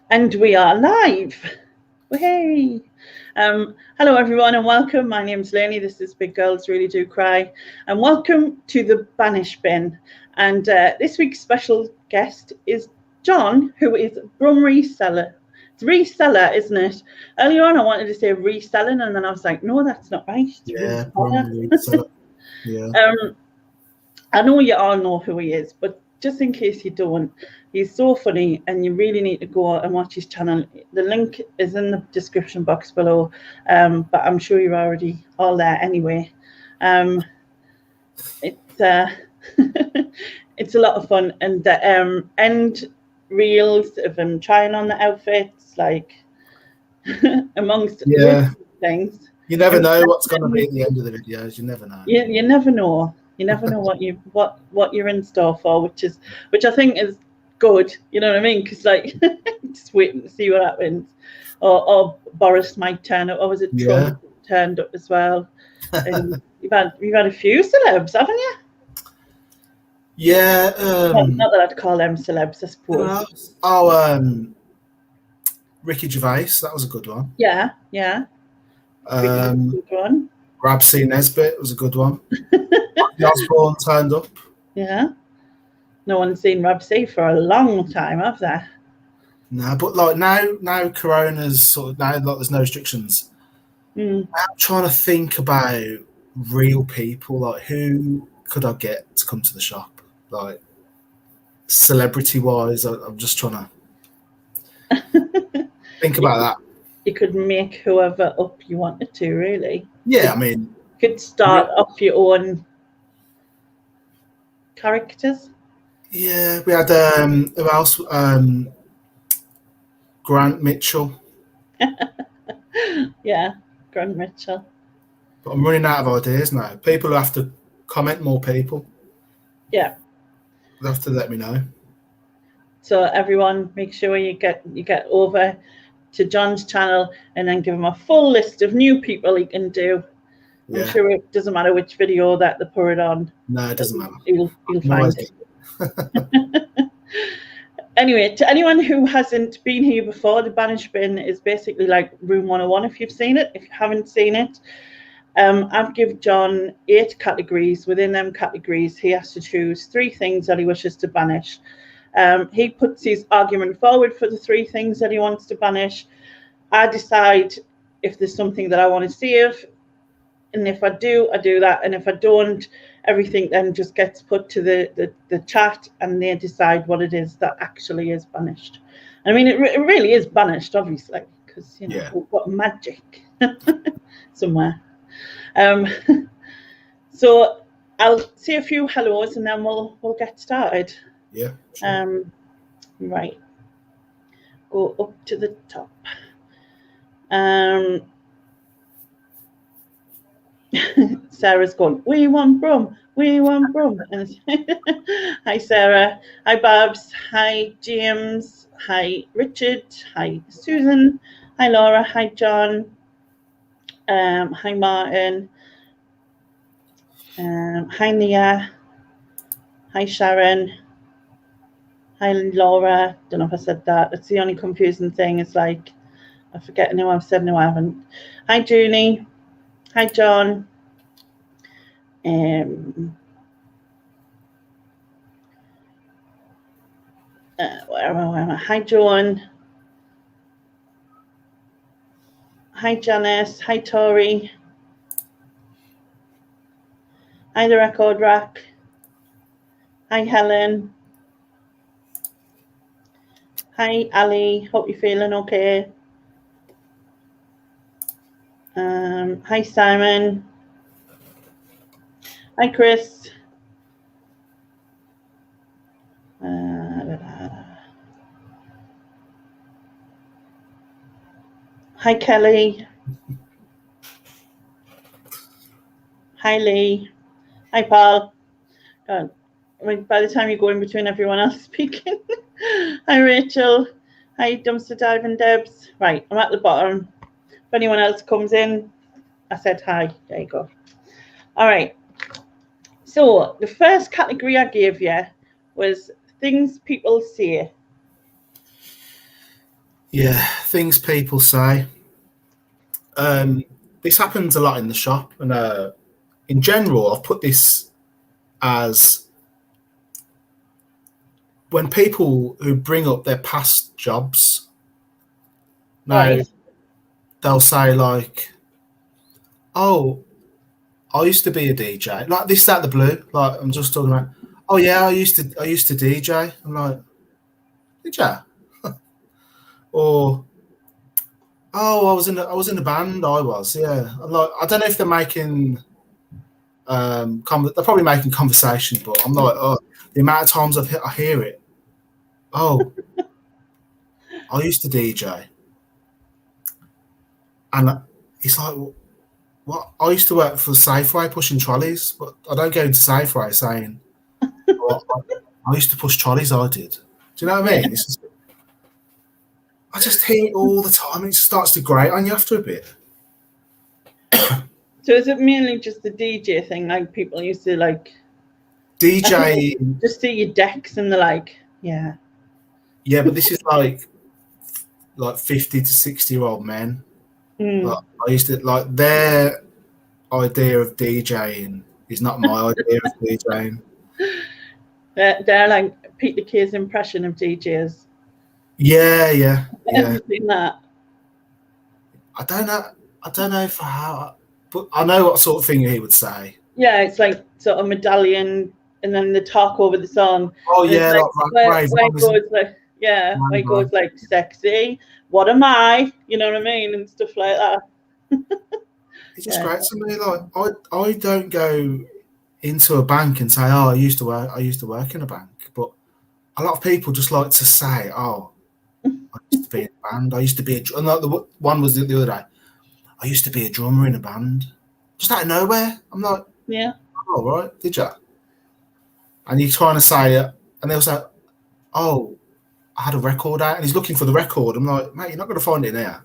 And we are live. Hey. Hello, everyone, and welcome. My name's Lainey. This is Big Girls Really Do Cry. And welcome to the Banish bin. And this week's special guest is John, who is Brum Reseller. It's Reseller, isn't it? Earlier on, I wanted to say reselling, and then I was like, no, that's not right. It's Reseller. Yeah. I know you all know who he is, but just in case you don't, he's so funny and you really need to go and watch his channel. The link is in the description box below, but I'm sure you're already all there anyway. It's it's a lot of fun, and the end reels of him trying on the outfits, like amongst things. You never know what's going to be at the end of the videos. You never know. You never know. You never know what you're in store for, which I think is good. You know what I mean? Because like, just waiting to see what happens. Or Boris might turn up. Or was it Trump turned up as well? And you've had a few celebs, haven't you? Yeah. Not that I'd call them celebs, I suppose. Ricky Gervais. That was a good one. Yeah. Good one. Rabsy Nesbitt was a good one. Osborne turned up. Yeah. No one's seen Rabsy for a long time, have they? No, but like now Corona's sort of like there's no restrictions. I'm trying to think about real people. Like, who could I get to come to the shop? Like, celebrity wise, I'm just trying to think about that. You could make whoever up you wanted to, really. Yeah, I mean, you could start off your own characters. Yeah, we had who else? Grant Mitchell. Yeah, Grant Mitchell. But I'm running out of ideas now. People have to comment more people. Yeah. They'll have to let me know. So everyone, make sure you get over to John's channel and then give him a full list of new people he can do. Yeah. I'm sure it doesn't matter which video that they put it on. No, it doesn't matter. You'll find it. Anyway, to anyone who hasn't been here before, the Banish bin is basically like Room 101 if you've seen it. If you haven't seen it, I've given John 8 categories. Within them categories, he has to choose 3 things that he wishes to banish. He puts his argument forward for the 3 things that he wants to banish. I decide if there's something that I want to save, and if I do, I do that, and if I don't, everything then just gets put to the chat, and they decide what it is that actually is banished. I mean, it really is banished, obviously, because we've got magic somewhere. So I'll say a few hellos, and then we'll get started. Yeah. Sure. Right. Go up to the top. Sarah's gone, we want Brum. And hi, Sarah. Hi, Babs. Hi, James. Hi, Richard. Hi, Susan. Hi, Laura. Hi, John. Hi, Martin. Hi, Nia. Hi, Sharon. Hi, Laura. Don't know if I said that. It's the only confusing thing. It's like I forget who I've said and who I haven't. Hi, Junie. Hi, John. Where am I? Hi, Joan. Hi, Janice. Hi, Tori. Hi, the Record Rack. Hi, Helen. Hi, Ali. Hope you're feeling okay. Hi, Simon. Hi, Chris. Hi, Kelly. Hi, Lee. Hi, Paul. God, by the time you go in between everyone else speaking. Hi, Rachel. Hi, Dumpster Diving Debs. Right, I'm at the bottom. If anyone else comes in, I said hi. There you go. All right. So the first category I gave you was things people say. Yeah, things people say. This happens a lot in the shop, and in general, I've put this as when people who bring up their past jobs. Now, Right. they'll say like, "Oh, I used to be a DJ." Like this out of the blue. Like I'm just talking about. Oh yeah, I used to DJ. I'm like, did ya? Or oh, I was in a band. I was, yeah. I'm like, I don't know if they're making they're probably making conversation, but I'm like, oh, the amount of times I hear it. Oh, I used to DJ, and it's like, what? I used to work for Safeway pushing trolleys, but I don't go into Safeway saying, oh, I used to push trolleys. I did. Do you know what I mean? It's just, I just hear it all the time. It starts to grate on you after a bit. So is it mainly just the DJ thing? Like people used to like DJ, just see your decks and they're like, yeah. yeah, but this is like 50 to 60-year-old men. Like, I used to like their idea of DJing is not my idea of DJing. They're like Peter Kay's impression of DJs. Yeah. Have you seen that? I don't know if but I know what sort of thing he would say. Yeah, it's like sort of medallion, and then the talk over the song. Oh yeah, like, where it goes like sexy. What am I? You know what I mean, and stuff like that. It's just great to me. Like I don't go into a bank and say, oh, I used to work in a bank, but a lot of people just like to say, oh, I used to be in a band. I used to be and like the one was the other day. I used to be a drummer in a band, just out of nowhere. I'm like, yeah, oh right, did you? And you're trying to say it, and they'll say, oh, I had a record out, and he's looking for the record. I'm like, mate, you're not going to find it in here.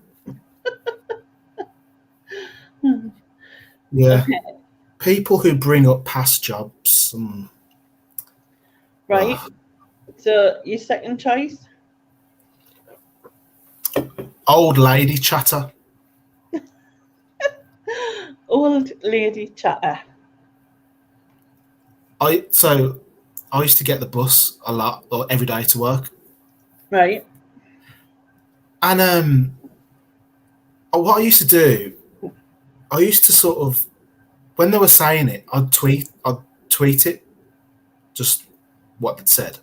Yeah. Okay. People who bring up past jobs. Right. So your second choice? Old lady chatter. Old lady chatter. I used to get the bus a lot, or every day to work. Right. And what I used to do, I used to sort of, when they were saying it, I'd tweet it, just what they'd said.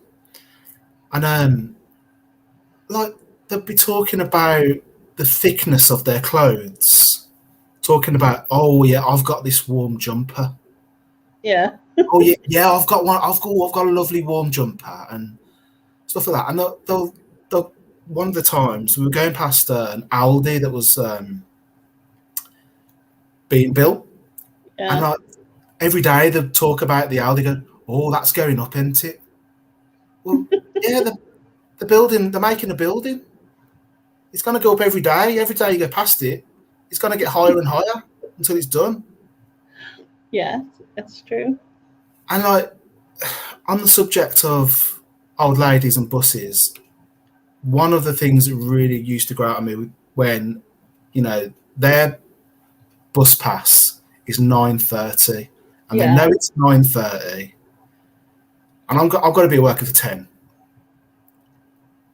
And like they'd be talking about the thickness of their clothes, talking about, oh yeah, I've got this warm jumper. Yeah. Oh yeah, I've got one. I've got a lovely warm jumper and stuff like that. And they'll one of the times we were going past an Aldi that was being built, and like every day they'd talk about the Aldi, going, oh, that's going up, isn't it? Well, yeah, the building, they're making a building. It's going to go up every day. Every day you go past it, it's going to get higher and higher until it's done. Yeah, that's true. And like on the subject of old ladies and buses, one of the things that really used to grow out of me when, their bus pass is 9:30, and they know it's 9:30, and I've got to be at work for 10.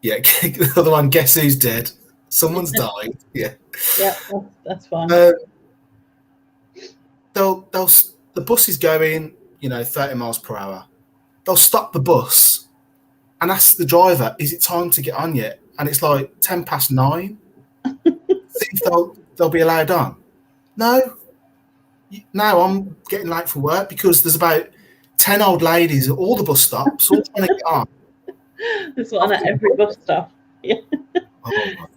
Yeah, the other one, guess who's dead? Someone's died. Yeah. Yeah, that's fine. The bus is going, 30 miles per hour. They'll stop the bus and ask the driver, is it time to get on yet? And it's like 9:10. See if they'll be allowed on. No, I'm getting late for work because there's about 10 old ladies at all the bus stops all trying to get on. There's one at every bus stop. Yeah. Oh,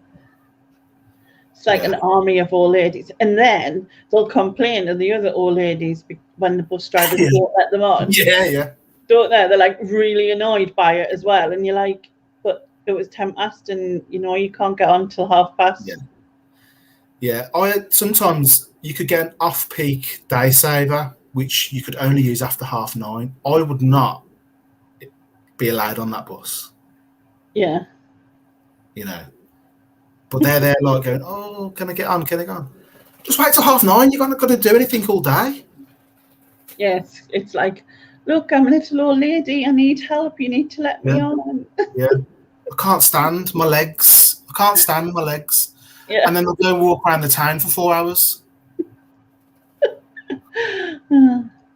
it's like an army of old ladies. And then they'll complain to the other old ladies when the bus drivers don't let them on. Yeah. Don't they? They're like really annoyed by it as well. And you're like, but it was 10:00 and you can't get on till past. Yeah. Sometimes you could get an off-peak day saver, which you could only use after 9:30. I would not be allowed on that bus. Yeah. But they're there like going, oh, can I get on? Can I get on? Just wait till 9:30. You're not going to do anything all day. Yes, it's like, look, I'm a little old lady. I need help. You need to let me on. Yeah. I can't stand my legs. Yeah. And then they'll go and walk around the town for 4 hours.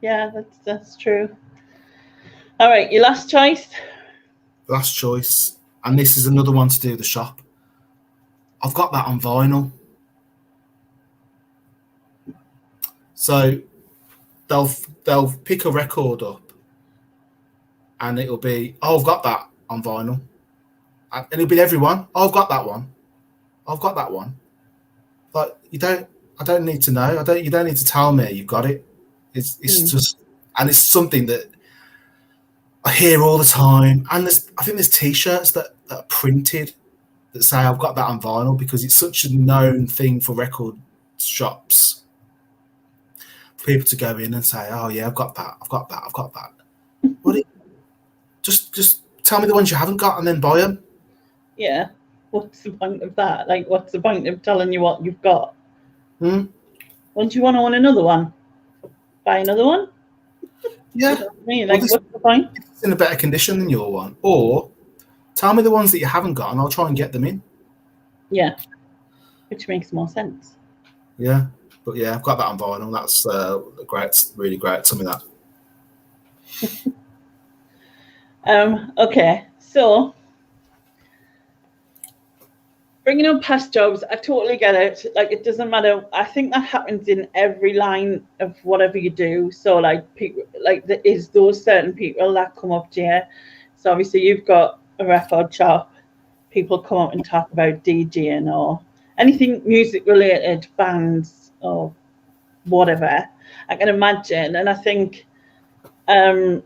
Yeah, that's true. All right, your last choice. Last choice. And this is another one to do with the shop. I've got that on vinyl. So they'll pick a record up and it'll be, oh, I've got that on vinyl. And it'll be everyone. Oh, I've got that one. I've got that one. But I don't need to know. You don't need to tell me you've got it. It's just, and it's something that I hear all the time. And I think there's T-shirts that are printed that say I've got that on vinyl, because it's such a known thing for record shops for people to go in and say, oh yeah, I've got that. What? Just tell me the ones you haven't got and then buy them. Yeah. What's the point of that? Like, what's the point of telling you what you've got? Don't you want to own another one? Buy another one? Yeah. You know what I mean? Like, what's the point? It's in a better condition than your one. Or tell me the ones that you haven't got and I'll try and get them in. Yeah. Which makes more sense. Yeah. But yeah, I've got that on vinyl. That's great. Really great. Tell me that. Okay. So, bringing up past jobs, I totally get it. Like, it doesn't matter. I think that happens in every line of whatever you do. So, like, people, like, there is those certain people that come up to you. So, obviously, you've got a record shop. People come up and talk about DJing or anything music related, bands or whatever. I can imagine. And I think, like,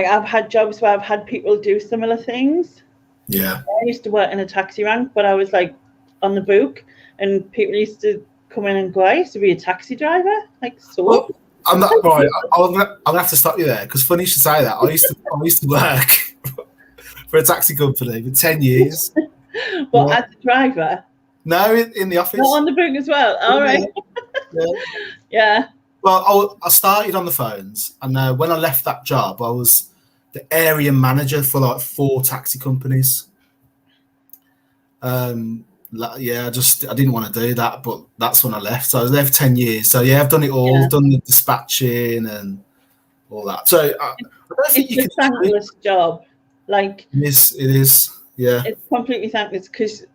I've had jobs where I've had people do similar things. Yeah. I used to work in a taxi rank, but I was like on the book, and people used to come in and go, I used to be a taxi driver. Like, so. Well, I'm not right. I'm gonna have to stop you there, because funny you should say that. I used to work for a taxi company for 10 years. Well, as a driver? No, in the office. Not on the book as well. All right. Yeah. Well, I started on the phones, and when I left that job, I was the area manager for like 4 taxi companies. Yeah, I didn't want to do that, but that's when I left. So I was there for 10 years. So yeah, I've done it all. Yeah. I've done the dispatching and all that. So I don't think it's a thankless job. Like, it is. Yeah. It's completely thankless, because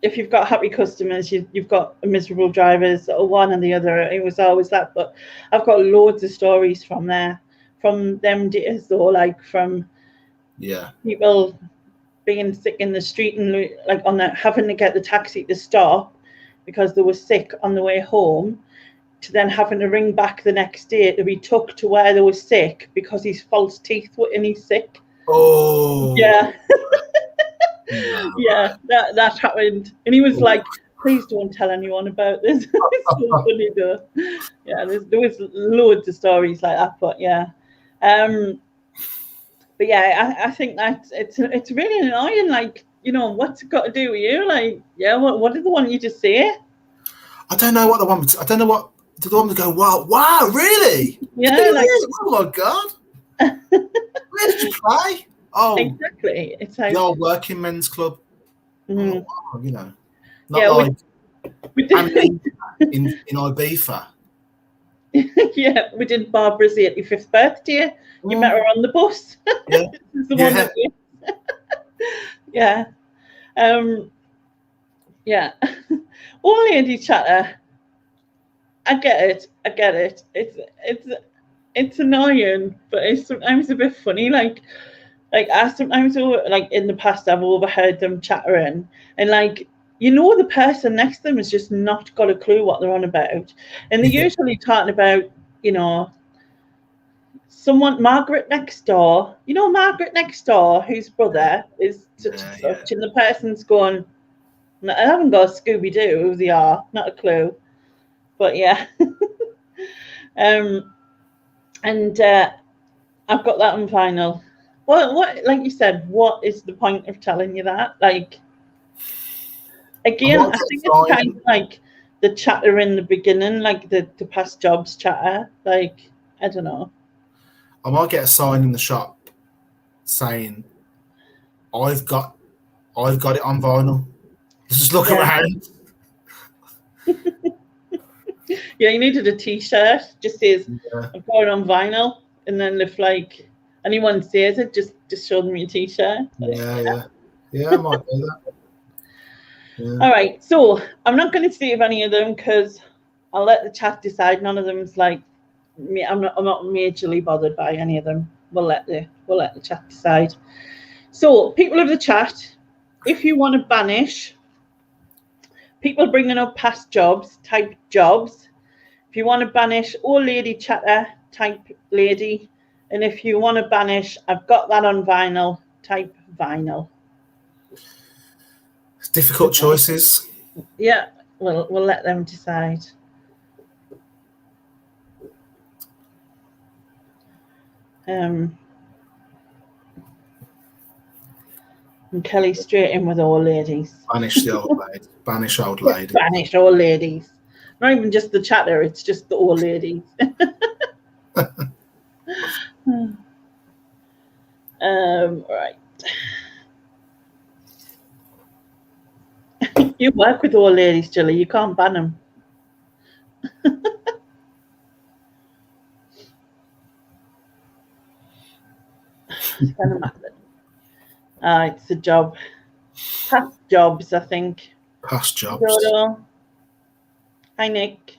if you've got happy customers, you've got miserable drivers, or one and the other. It was always that. But I've got loads of stories from there, from them days, though, like from people being sick in the street and like having to get the taxi to stop because they were sick on the way home, to then having to ring back the next day to be took to where they were sick because his false teeth were in his sick. Oh. Yeah. No, yeah, that happened, and he was like, please don't tell anyone about this. It's so funny though. Yeah, there was loads of stories like that, but yeah. But yeah, I think that it's really annoying. Like, you know, what's it got to do with you? Like, yeah, what did they want you to say? I don't know what they want. I don't know what did they want me to go. Wow, really? Yeah, like, oh my god, where did you play? Oh, exactly. It's like the old working men's club. Mm-hmm. Oh, you know, not we did. in Ibiza. Yeah, we did Barbara's 85th birthday. You met her on the bus. Yeah. This is the one that yeah. Yeah. All lady chatter. I get it. It's annoying, but it's sometimes a bit funny. Like I sometimes, like in the past, I've overheard them chattering, and like, you know, the person next to them has just not got a clue what they're on about, and they're usually talking about, you know, Margaret next door. You know, Margaret next door, whose brother is such and such, and the person's going, I haven't got a Scooby-Doo who they are, not a clue, but yeah. And I've got that on vinyl. Well, what, like you said, what is the point of telling you that? Like, again, I think it's kind of like the chatter in the beginning, like the past jobs chatter. Like, I don't know. I might get a sign in the shop saying, I've got it on vinyl. Just look around. Yeah, you needed a T-shirt. Just says, I've got it on vinyl. And then if like anyone says it, just show them your T-shirt. Yeah, I might do that. Yeah. All right, so I'm not going to save any of them because I'll let the chat decide. None of them's like me. I'm not majorly bothered by any of them. We'll let the chat decide. So, people of the chat, if you want to banish people bringing up past jobs, type jobs. If you want to banish old lady chatter, type lady. And if you want to banish, I've got that on vinyl, type vinyl. Difficult choices. Yeah, we'll let them decide. And Kelly straight in with old ladies. Banish the old lady. Banish old lady. Banish old ladies. Not even just the chatter, it's just the old ladies. Right. You work with old ladies, Julie. You can't ban them. It's a job. Past jobs, I think. Past jobs. Hi, Nick.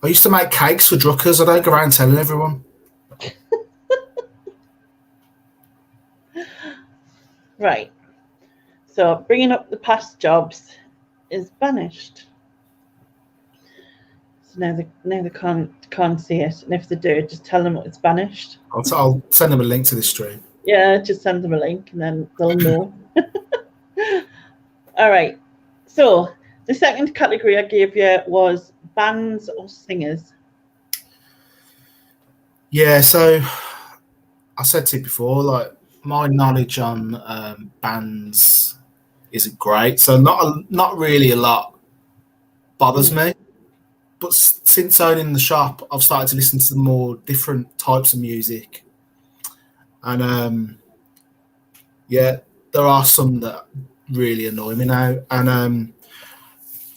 I used to make cakes for druckers. I don't go around telling everyone. Right. So bringing up the past jobs is banished. So now they can't see it, and if they do, just tell them it's banished. I'll send them a link to this stream. Yeah, just send them a link, and then they'll know. All right. So the second category I gave you was bands or singers. Yeah. So I said to you before, like my knowledge on bands isn't great, so not really a lot bothers me. But since owning the shop, I've started to listen to more different types of music, and yeah, there are some that really annoy me now. And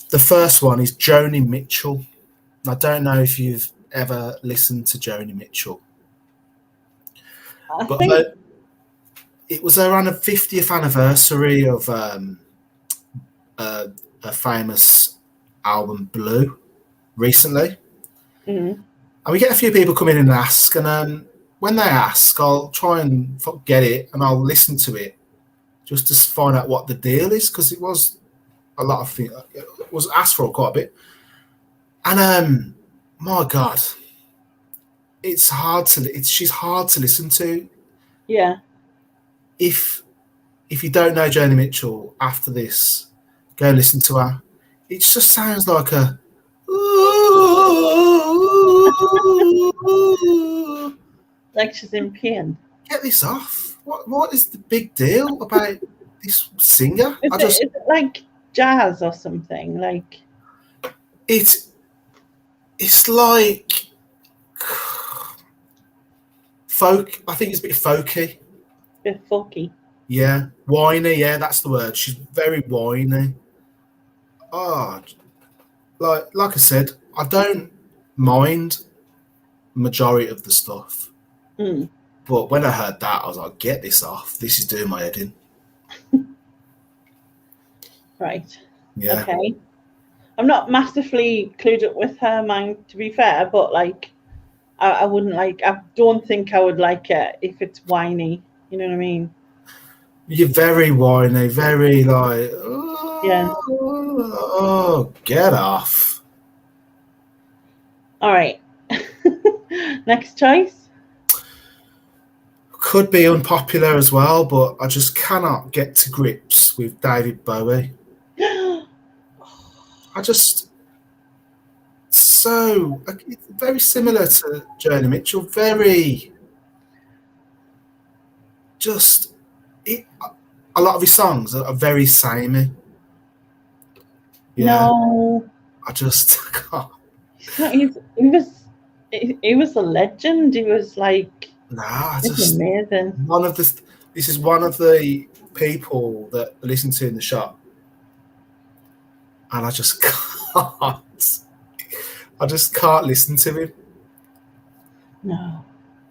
the first one is Joni Mitchell. I don't know if you've ever listened to Joni Mitchell, but it was around the 50th anniversary of a famous album, Blue, recently. And we get a few people come in and ask, and when they ask, I'll try and get it, and I'll listen to it just to find out what the deal is, because it was a lot of things. It was asked for quite a bit, and my God, she's hard to listen to. Yeah. If you don't know Joni Mitchell, after this, go listen to her. It just sounds like a like she's in pain. Get this off. What is the big deal about this singer? Is it like jazz or something? Like it's like folk. I think it's a bit folky. A bit folky. Yeah, whiny. Yeah, that's the word. She's very whiny. Oh, like I said, I don't mind majority of the stuff. But when I heard that, I was like, get this off. This is doing my head in. Right. Yeah. Okay. I'm not massively clued up with her mind, to be fair, but like, I wouldn't like, I don't think I would like it if it's whiny. You know what I mean? You're very whiny, very like, oh, yeah. Oh, get off. All right. Next choice. Could be unpopular as well, but I just cannot get to grips with David Bowie. It's very similar to Joni Mitchell. Very, just a lot of his songs are very samey. Yeah, No, I just can't. he was a legend. He was like, Nah, I it's just amazing. this is one of the people that I listen to in the shop, and I just can't. I just can't listen to him. No,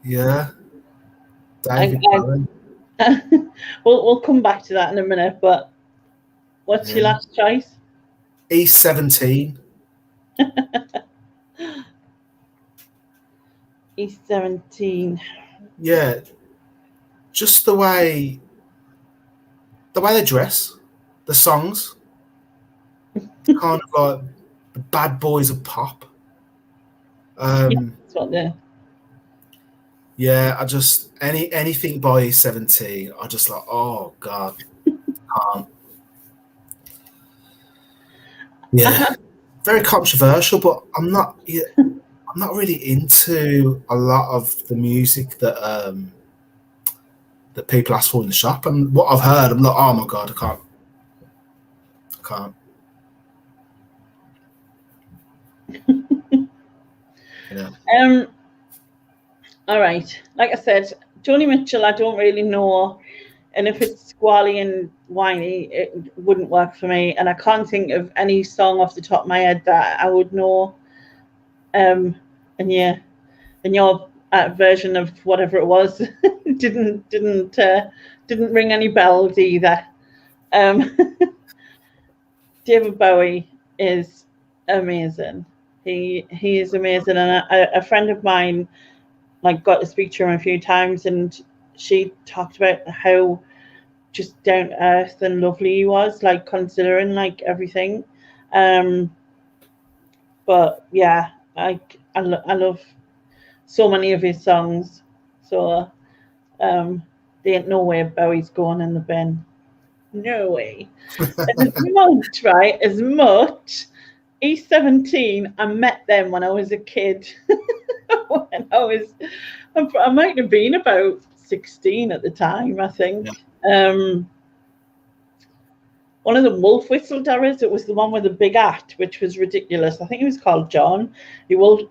Yeah, I, David Bowie. we'll come back to that in a minute. But what's your Yeah, last choice? he's 17. He's 17. Yeah, just the way they dress, the songs, kind of like the bad boys of pop. Yeah, that's what the Yeah, I just anything by 17, I just like, oh god, can't. Yeah, very controversial, but I'm not. Yeah, I'm not really into a lot of the music that people ask for in the shop, and what I've heard, I'm like, oh my god, I can't. Yeah, All right. Like I said, Joni Mitchell, I don't really know. And if it's squally and whiny, it wouldn't work for me. And I can't think of any song off the top of my head that I would know. And yeah, and your version of whatever it was didn't ring any bells either. Um, David Bowie is amazing. He is amazing, and a friend of mine like got to speak to him a few times, and she talked about how just down to earth and lovely he was, like considering like everything. But yeah, I love so many of his songs. So there ain't no way Bowie's going in the bin. No way. And as much, he's 17. I met them when I was a kid. When I might have been about 16 at the time, I think. Yeah. One of the wolf whistled arrows, it was the one with the big hat, which was ridiculous. I think he was called John. He wolf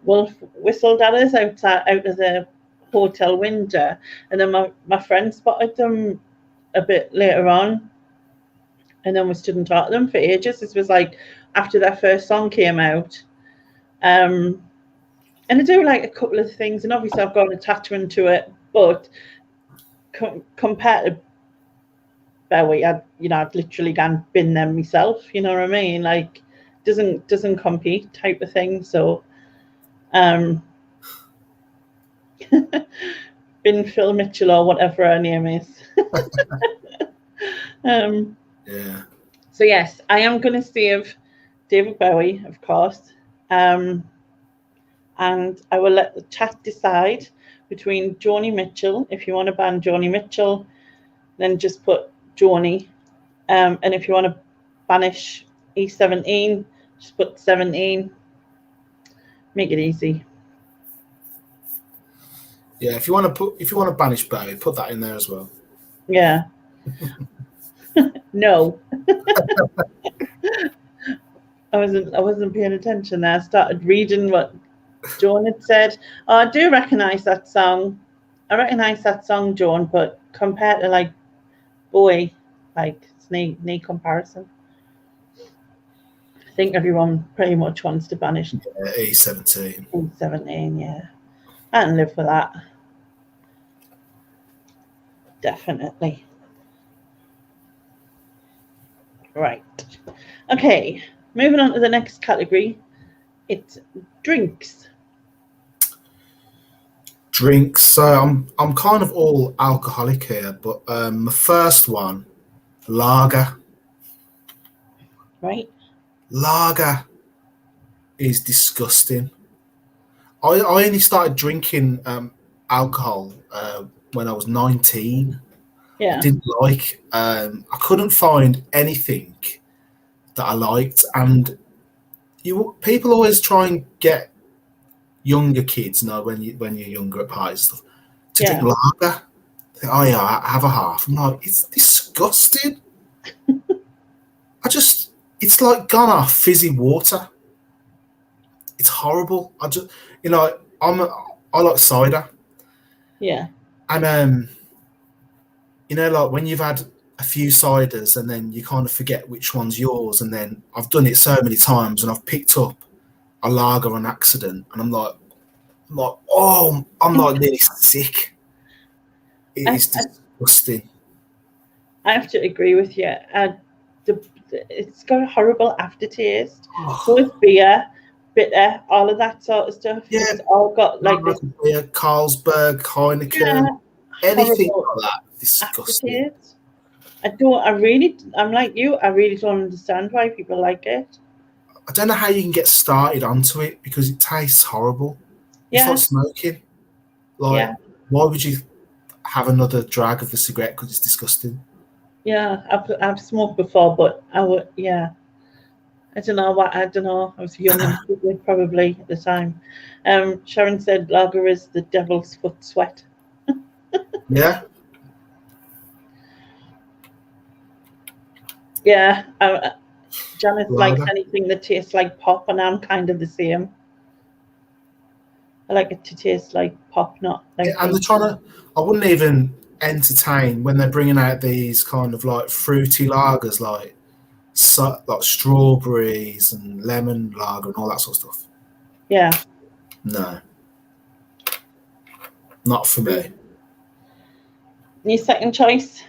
whistled arrows out of the hotel window. And then my friend spotted them a bit later on. And then we stood and talked to them for ages. This was like after their first song came out. And I do like a couple of things, and obviously I've got an attachment to it, but compared to Bowie, I'd literally gone bin them myself, you know what I mean? Like doesn't compete type of thing. So bin Phil Mitchell or whatever her name is. yeah. So yes, I am gonna save David Bowie, of course. And I will let the chat decide between Joni Mitchell. If you want to ban Joni Mitchell, then just put Joni. And if you want to banish E17, just put 17. Make it easy. Yeah, if you want to banish Bowie, put that in there as well. Yeah. No. I wasn't paying attention there. I started reading what Joan had said. Oh, I do recognise that song. I recognise that song, Joan, but compared to like Bowie, like it's no comparison. I think everyone pretty much wants to banish. Yeah, E17. E17, yeah. I can live for that. Definitely. Right. Okay. Moving on to the next category. It's drinks. Drinks. So I'm kind of all alcoholic here, but the first one, lager. Right. Lager is disgusting. I only started drinking alcohol when I was 19. Yeah. I didn't like. I couldn't find anything that I liked, and people always try and get younger kids, when you're younger at parties, stuff, to drink lager. oh yeah, I have a half. I'm like, it's disgusting. It's like gone off fizzy water. It's horrible. I like cider. Yeah. And like when you've had a few ciders and then you kind of forget which one's yours, and then I've done it so many times and I've picked up a lager on accident and I'm like, oh, I'm like nearly sick. It is disgusting. I have to agree with you. It's got a horrible aftertaste. So with beer, bitter, all of that sort of stuff. Yeah, it's all got like this beer, Carlsberg, Heineken, anything like that. Disgusting. Aftertaste. I'm like you. I really don't understand why people like it. I don't know how you can get started onto it because it tastes horrible. It's like smoking. Like, why would you have another drag of the cigarette? Because it's disgusting. Yeah, I've smoked before, but I would. Yeah, I don't know. I was young and stupid probably at the time. Sharon said lager is the devil's foot sweat. Yeah. Yeah. Janice likes anything that tastes like pop, and I'm kind of the same. I like it to taste like pop, not like. Yeah, and they're trying to. I wouldn't even entertain when they're bringing out these kind of like fruity lagers, like strawberries and lemon lager and all that sort of stuff. Yeah. No. Not for me. Your second choice?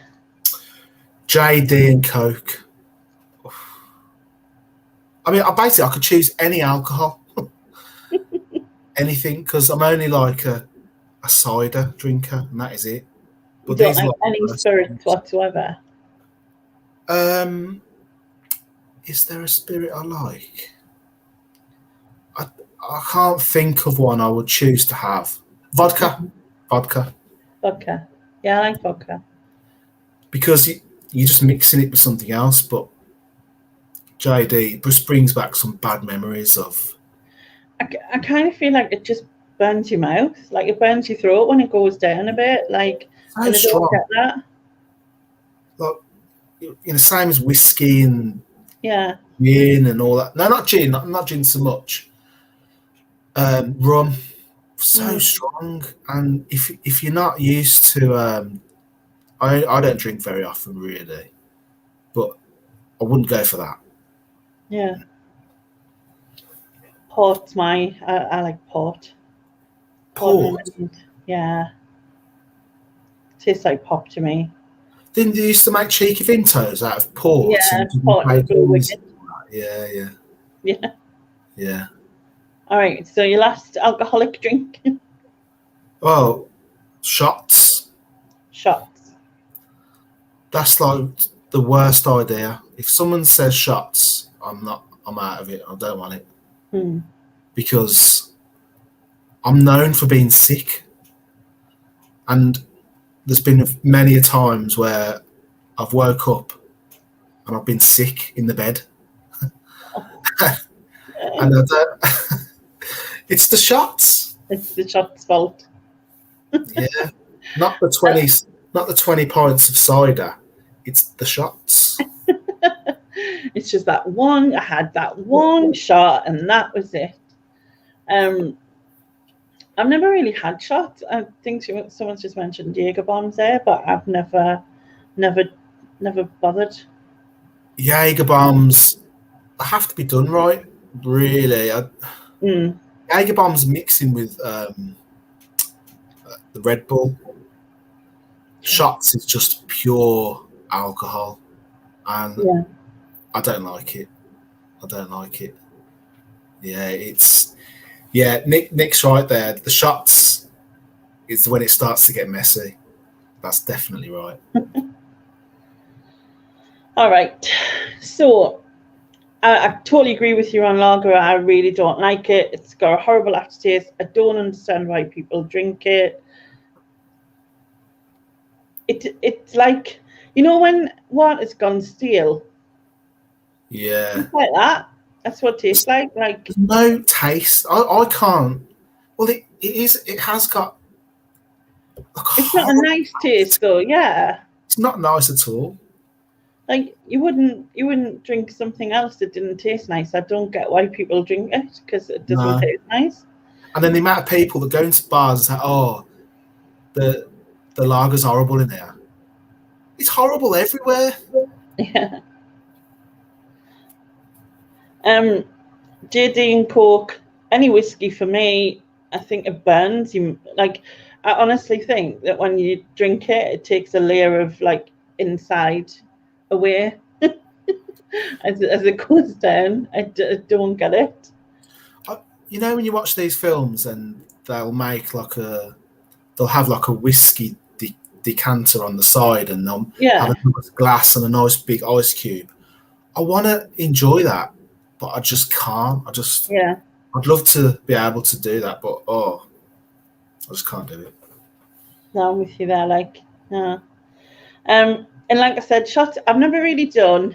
JD and Coke. I mean, I could choose any alcohol. Anything, because I'm only like a cider drinker, and that is it. But you don't like any spirits whatsoever? Is there a spirit I like? I can't think of one I would choose to have. Vodka. Yeah, I like vodka. Because you're just mixing it with something else, but JD just brings back some bad memories of. I kind of feel like it just burns your mouth, like it burns your throat when it goes down a bit. Like, so and I don't get that. Like, same as whiskey and gin and all that. No, not gin. Not gin so much. Rum, so strong. And if you're not used to, I don't drink very often really, but I wouldn't go for that. Yeah. Port's I like port. Port? Yeah. Tastes like pop to me. Didn't they used to make cheeky Vintos out of port? Yeah, port and Yeah. All right, so your last alcoholic drink? Well, shots. That's like the worst idea. If someone says shots, I'm out of it. I don't want it. Because I'm known for being sick. And there's been many a times where I've woke up and I've been sick in the bed. And I don't. It's the shots. It's the shots' fault. Yeah, not the 20 pints of cider. It's the shots. It's just that one. I had that one shot, and that was it. I've never really had shots. I think someone's just mentioned Jaeger bombs there, but I've never bothered. Jaeger bombs have to be done right, really. Jaeger bombs mixing with the Red Bull. Shots is just pure alcohol, and I don't like it. Yeah, Nick's right there. The shots is when it starts to get messy. That's definitely right. All right. So I totally agree with you on lager. I really don't like it. It's got a horrible aftertaste. I don't understand why people drink it. It's like, when water's gone stale. Yeah. It's like that. That's what it tastes like. Like, there's no taste. I can't. Well, it has got. It's not a nice taste, though. Yeah. It's not nice at all. Like you wouldn't drink something else that didn't taste nice. I don't get why people drink it because it doesn't taste nice. And then the amount of people that go into bars and say, "Oh, the lager's horrible in here." It's horrible everywhere. Yeah. JD and Coke, any whiskey for me, I think it burns. I honestly think that when you drink it, it takes a layer of like inside away as it goes down. I don't get it. You know, when you watch these films and they'll have like a whiskey decanter on the side and they'll have a nice glass and a nice big ice cube. I want to enjoy that, but I just can't. I'd love to be able to do that, but I just can't do it. No, I'm with you there. And like I said, shots I've never really done,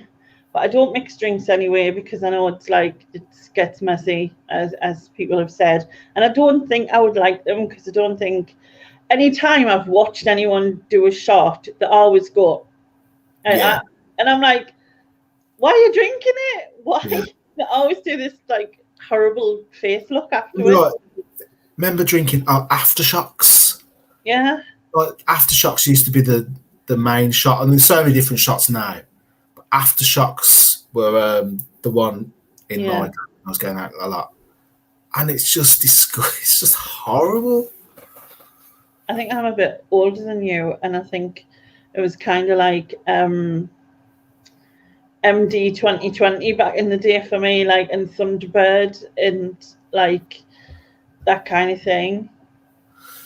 but I don't mix drinks anyway because I know it's like it gets messy, as people have said, and I don't think I would like them because I don't think anytime I've watched anyone do a shot, they always go, and I'm like, why are you drinking it? Why? Yeah. They always do this like horrible face look afterwards. Right. Remember drinking aftershocks? Yeah. Like aftershocks used to be the main shot, and there's so many different shots now. But aftershocks were the one in my I was going out a lot, and it's just disgusting. It's just horrible. I think I'm a bit older than you, and I think it was kind of like MD 2020 back in the day for me, like, and Thunderbird and like that kind of thing.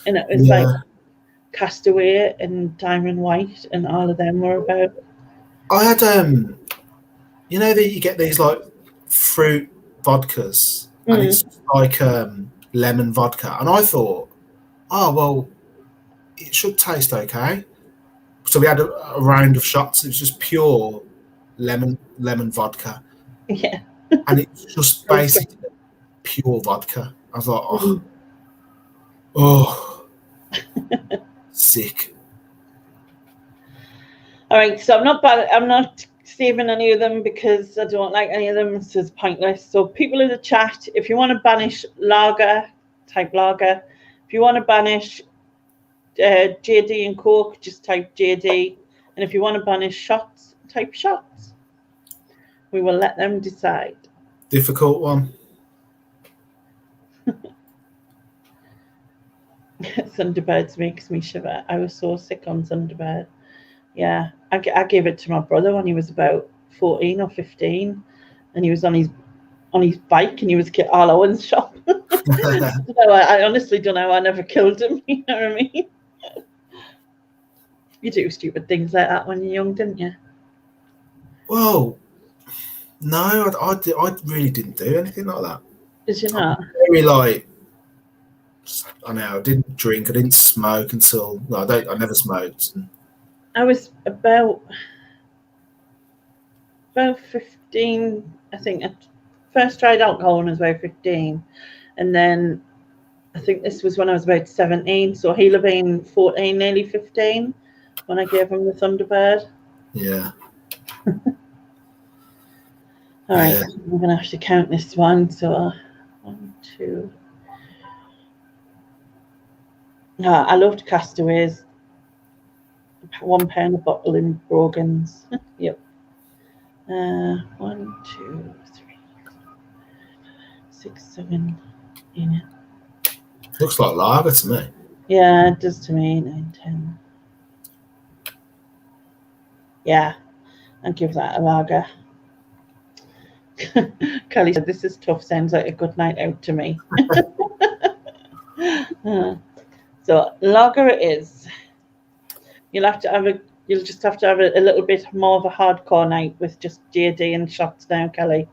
And it was like Castaway and Diamond White and all of them were about. I had you know that you get these like fruit vodkas and it's like lemon vodka, and I thought, oh well, it should taste okay. So we had a round of shots. It was just pure lemon vodka. Yeah. And it's just basically pure vodka. I was like, oh, sick. All right, so I'm not saving any of them because I don't like any of them. It's just pointless. So people in the chat, if you want to banish lager, type lager. If you want to banish JD and Coke, just type JD. And if you want to banish shots, type shots. We will let them decide. Difficult one. Thunderbirds makes me shiver. I was so sick on Thunderbird. Yeah, I gave it to my brother when he was about 14 or 15, and he was on his bike and he was all Owen's shop. I honestly don't know. I never killed him. You know what I mean? You do stupid things like that when you're young, didn't you? Well, no, I really didn't do anything like that. Did you not? Very like, I know, I didn't drink, I didn't smoke until I never smoked. I was about 15, I think. I first tried alcohol when I was about 15, and then I think this was when I was about 17. So he'll have been 14, nearly 15, when I gave him the Thunderbird. Yeah. All right, I'm gonna have to count this one. So 1, 2. I loved Castaways. £1 a bottle in Brogan's. Yep. 1, 2, 3, 6, 7, 8. Looks like lager to me. Yeah, it does to me. 9, 10. Yeah, I'll give that a lager. Kelly said, "This is tough. Sounds like a good night out to me." So lager it is. You'll just have to have a little bit more of a hardcore night with just JD and shots now, Kelly.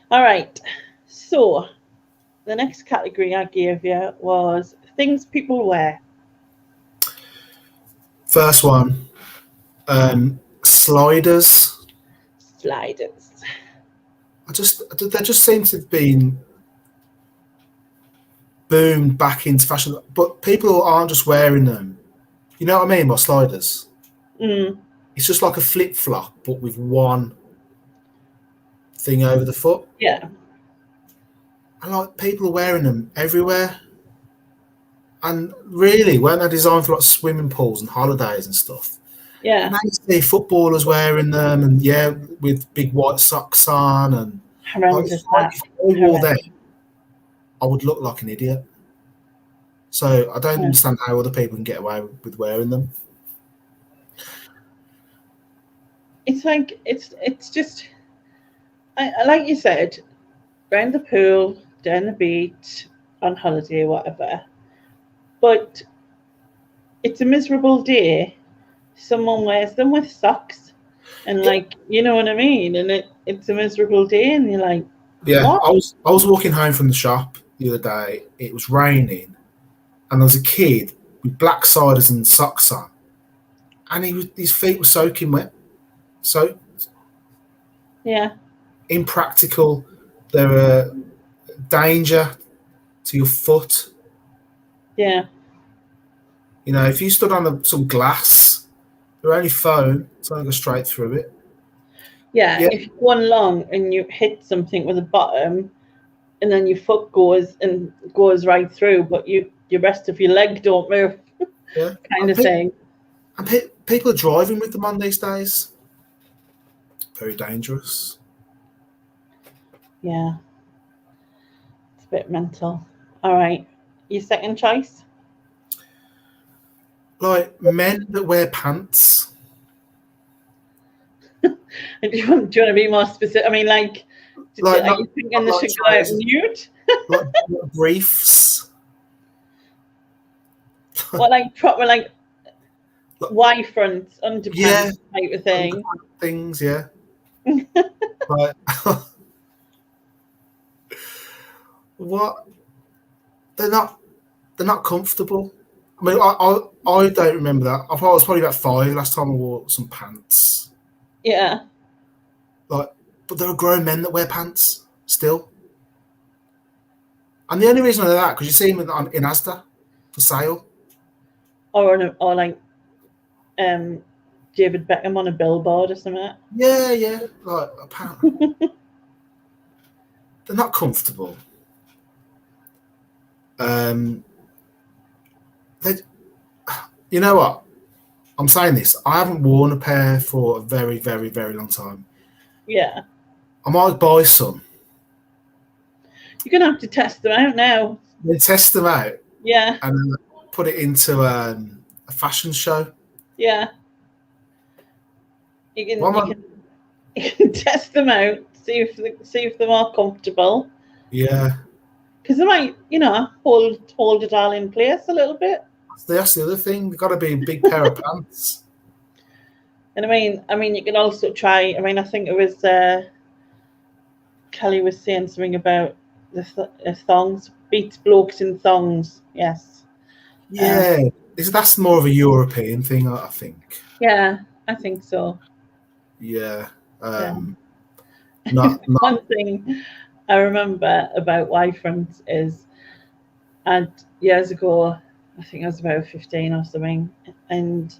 All right. So the next category I gave you was things people wear. First one, sliders. They just seem to have been boomed back into fashion, but people aren't just wearing them. You know what I mean by sliders? It's just like a flip flop, but with one thing over the foot. Yeah. And like people are wearing them everywhere. And really, weren't they designed for like swimming pools and holidays and stuff? Yeah. And I used to see footballers wearing them, and with big white socks on, and horrendous. like, if I wore them, I would look like an idiot. So I don't understand how other people can get away with wearing them. It's like it's just, like you said, around the pool, down the beach, on holiday, whatever. But it's a miserable day. Someone wears them with socks, and like, you know what I mean. And it's a miserable day, and you're like, yeah. what? I was walking home from the shop the other day. It was raining, and there was a kid with black sliders and socks on, and his feet were soaking wet. So yeah, impractical. They're a danger to your foot. Yeah. You know, if you stood on some glass, they're only foam. It's going to go straight through it. Yeah, if you go along and you hit something with the bottom, and then your foot goes right through, but your rest of your leg don't move. Yeah, kind of thing. And people are driving with them on these days. Very dangerous. Yeah, it's a bit mental. All right, your second choice? Like men that wear pants. Do you want to be more specific? I mean, are you thinking they should go out nude? Like briefs. What, like proper, like Y fronts, underpants type of thing? Things, yeah. But what? They're not comfortable. I mean, I don't remember that. I was probably about 5 last time I wore some pants. Yeah. But there are grown men that wear pants still. And the only reason I know that because you see them in Asda for sale. Or like David Beckham on a billboard or something. Yeah. Like apparently. They're not comfortable. You know what? I'm saying this. I haven't worn a pair for a very, very, very long time. Yeah. I might buy some. You're gonna have to test them out now. Then test them out. Yeah. And put it into a fashion show. Yeah. You can test them out, see if they're more comfortable. Yeah. Because they might, hold it all in place a little bit. That's the other thing. They've got to be a big pair of pants. And I mean, you can also try. I mean, I think it was Kelly was saying something about the thongs. Beats blokes in thongs. Yes. Yeah, that's more of a European thing, I think. Yeah, I think so. Yeah. Not one thing I remember about Y-fronts is, and years ago, I think I was about 15 or something, and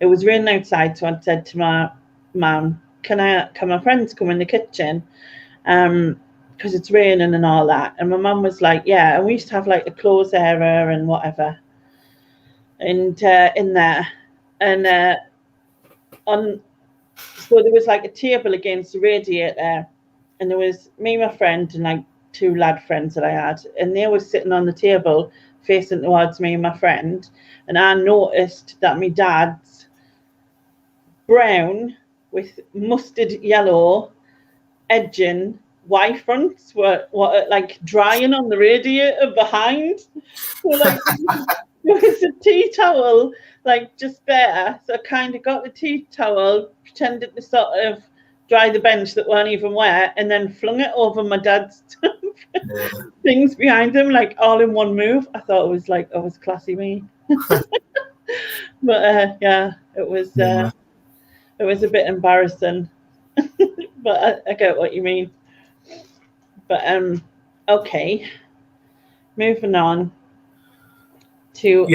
it was raining outside, so I'd said to my mum, can my friends come in the kitchen? Because it's raining and all that. And my mum was like, yeah. And we used to have like a clothes area and whatever, and in there, and so there was like a table against the radiator, and there was me, my friend, and like 2 lad friends that I had, and they were sitting on the table facing towards me and my friend. And I noticed that my dad's brown with mustard yellow edging Y-fronts were like drying on the radiator behind. So like there was a tea towel like just there, so I kind of got the tea towel, pretended to sort of dry the bench that weren't even wet, and then flung it over my dad's things behind him, like all in one move. I thought it was classy me. But it was a bit embarrassing. But I get what you mean. But okay, Moving on to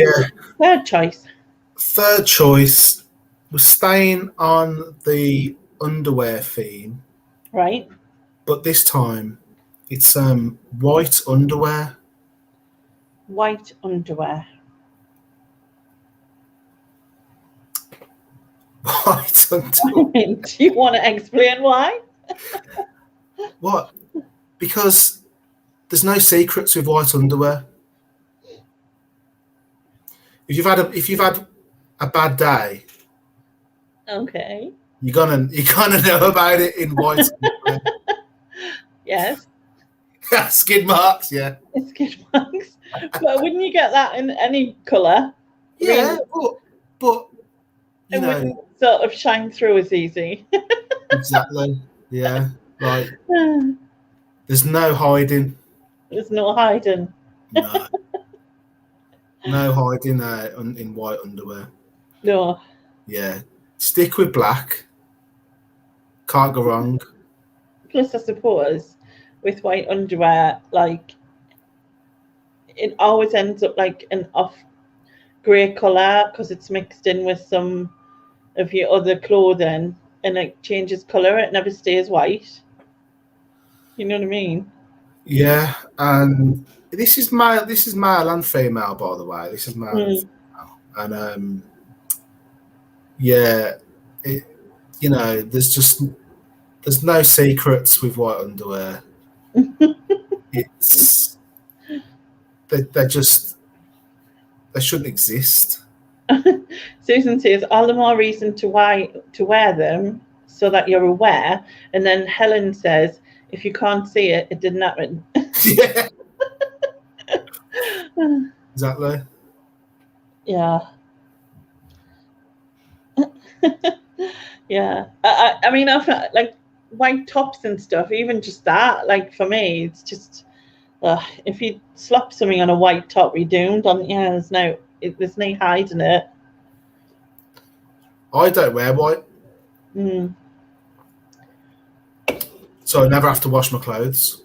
third choice. Third choice, we're staying on the underwear theme. Right. But this time, it's white underwear. White underwear. White underwear. Do you want to explain why? What? Because there's no secrets with white underwear. If you've had a bad day, okay, you're gonna know about it in white underwear. Yes. Skid marks, yeah. Skid marks. But wouldn't you get that in any colour? Yeah, but you know, wouldn't sort of shine through as easy. Exactly. Yeah. Like there's no hiding. There's no hiding. No. No hiding in white underwear. No. Yeah. Stick with black. Can't go wrong. Plus, I suppose with white underwear, like it always ends up like an off grey colour because it's mixed in with some of your other clothing and it changes colour. It never stays white. You know what I mean? Yeah, and this is male and female, by the way. This is male and female, and yeah, there's no secrets with white underwear. It's they shouldn't exist. Susan says all the more reason to wear them so that you're aware, and then Helen says if you can't see it, it didn't happen. Yeah. Exactly. Yeah. Yeah. I mean, like white tops and stuff, even just that, like for me, it's just if you slap something on a white top, you're doomed. There's no hiding it. I don't wear white. So I never have to wash my clothes.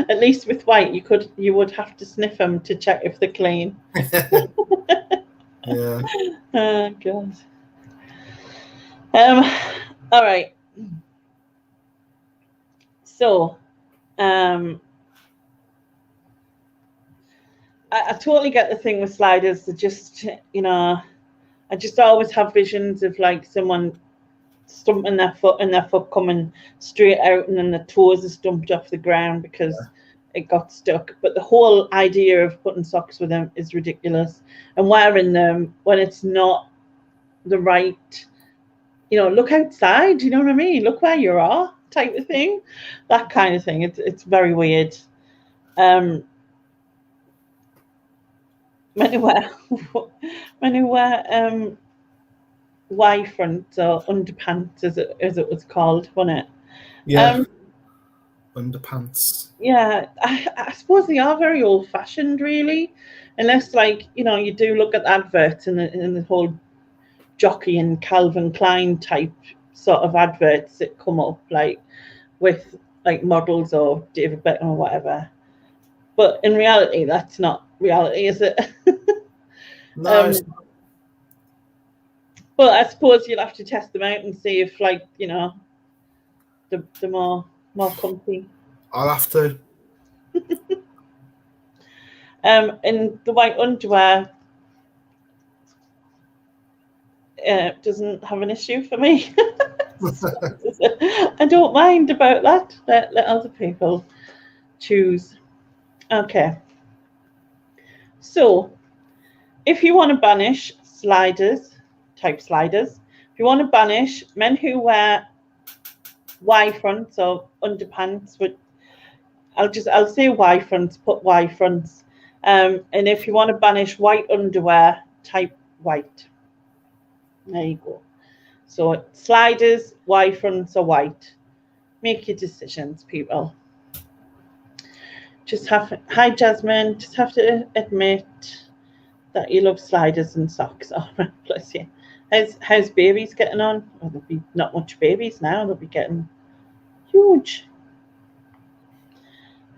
At least with white, you would have to sniff them to check if they're clean. Yeah. Oh God. All right. So, I totally get the thing with sliders. They're just, I just always have visions of like someone stumping their foot and their foot coming straight out and then the toes are stumped off the ground because it got stuck. But the whole idea of putting socks with them is ridiculous, and wearing them when it's not the right, look outside, you know what I mean? Look where you are, type of thing. That kind of thing. It's very weird. Many wear Y front or underpants as it was called, wasn't it? Yeah. Underpants. Yeah, I suppose they are very old fashioned, really, unless like you do look at adverts and the whole jockey and Calvin Klein type sort of adverts that come up like with like models or David Beckham or whatever. But in reality, that's not reality, is it? No. But I suppose you'll have to test them out and see if, like, the more comfy. I'll have to. And the white underwear doesn't have an issue for me. I don't mind about that. Let other people choose. Okay. So, if you want to banish type sliders, if you want to banish men who wear Y fronts or underpants, I'll say Y fronts, put Y fronts. And if you want to banish white underwear, type white. There you go. So sliders, Y fronts or white. Make your decisions, people. Hi Jasmine, just have to admit that you love sliders and socks. Oh, bless you. How's babies getting on? Well, there'll be not much babies now. They'll be getting huge.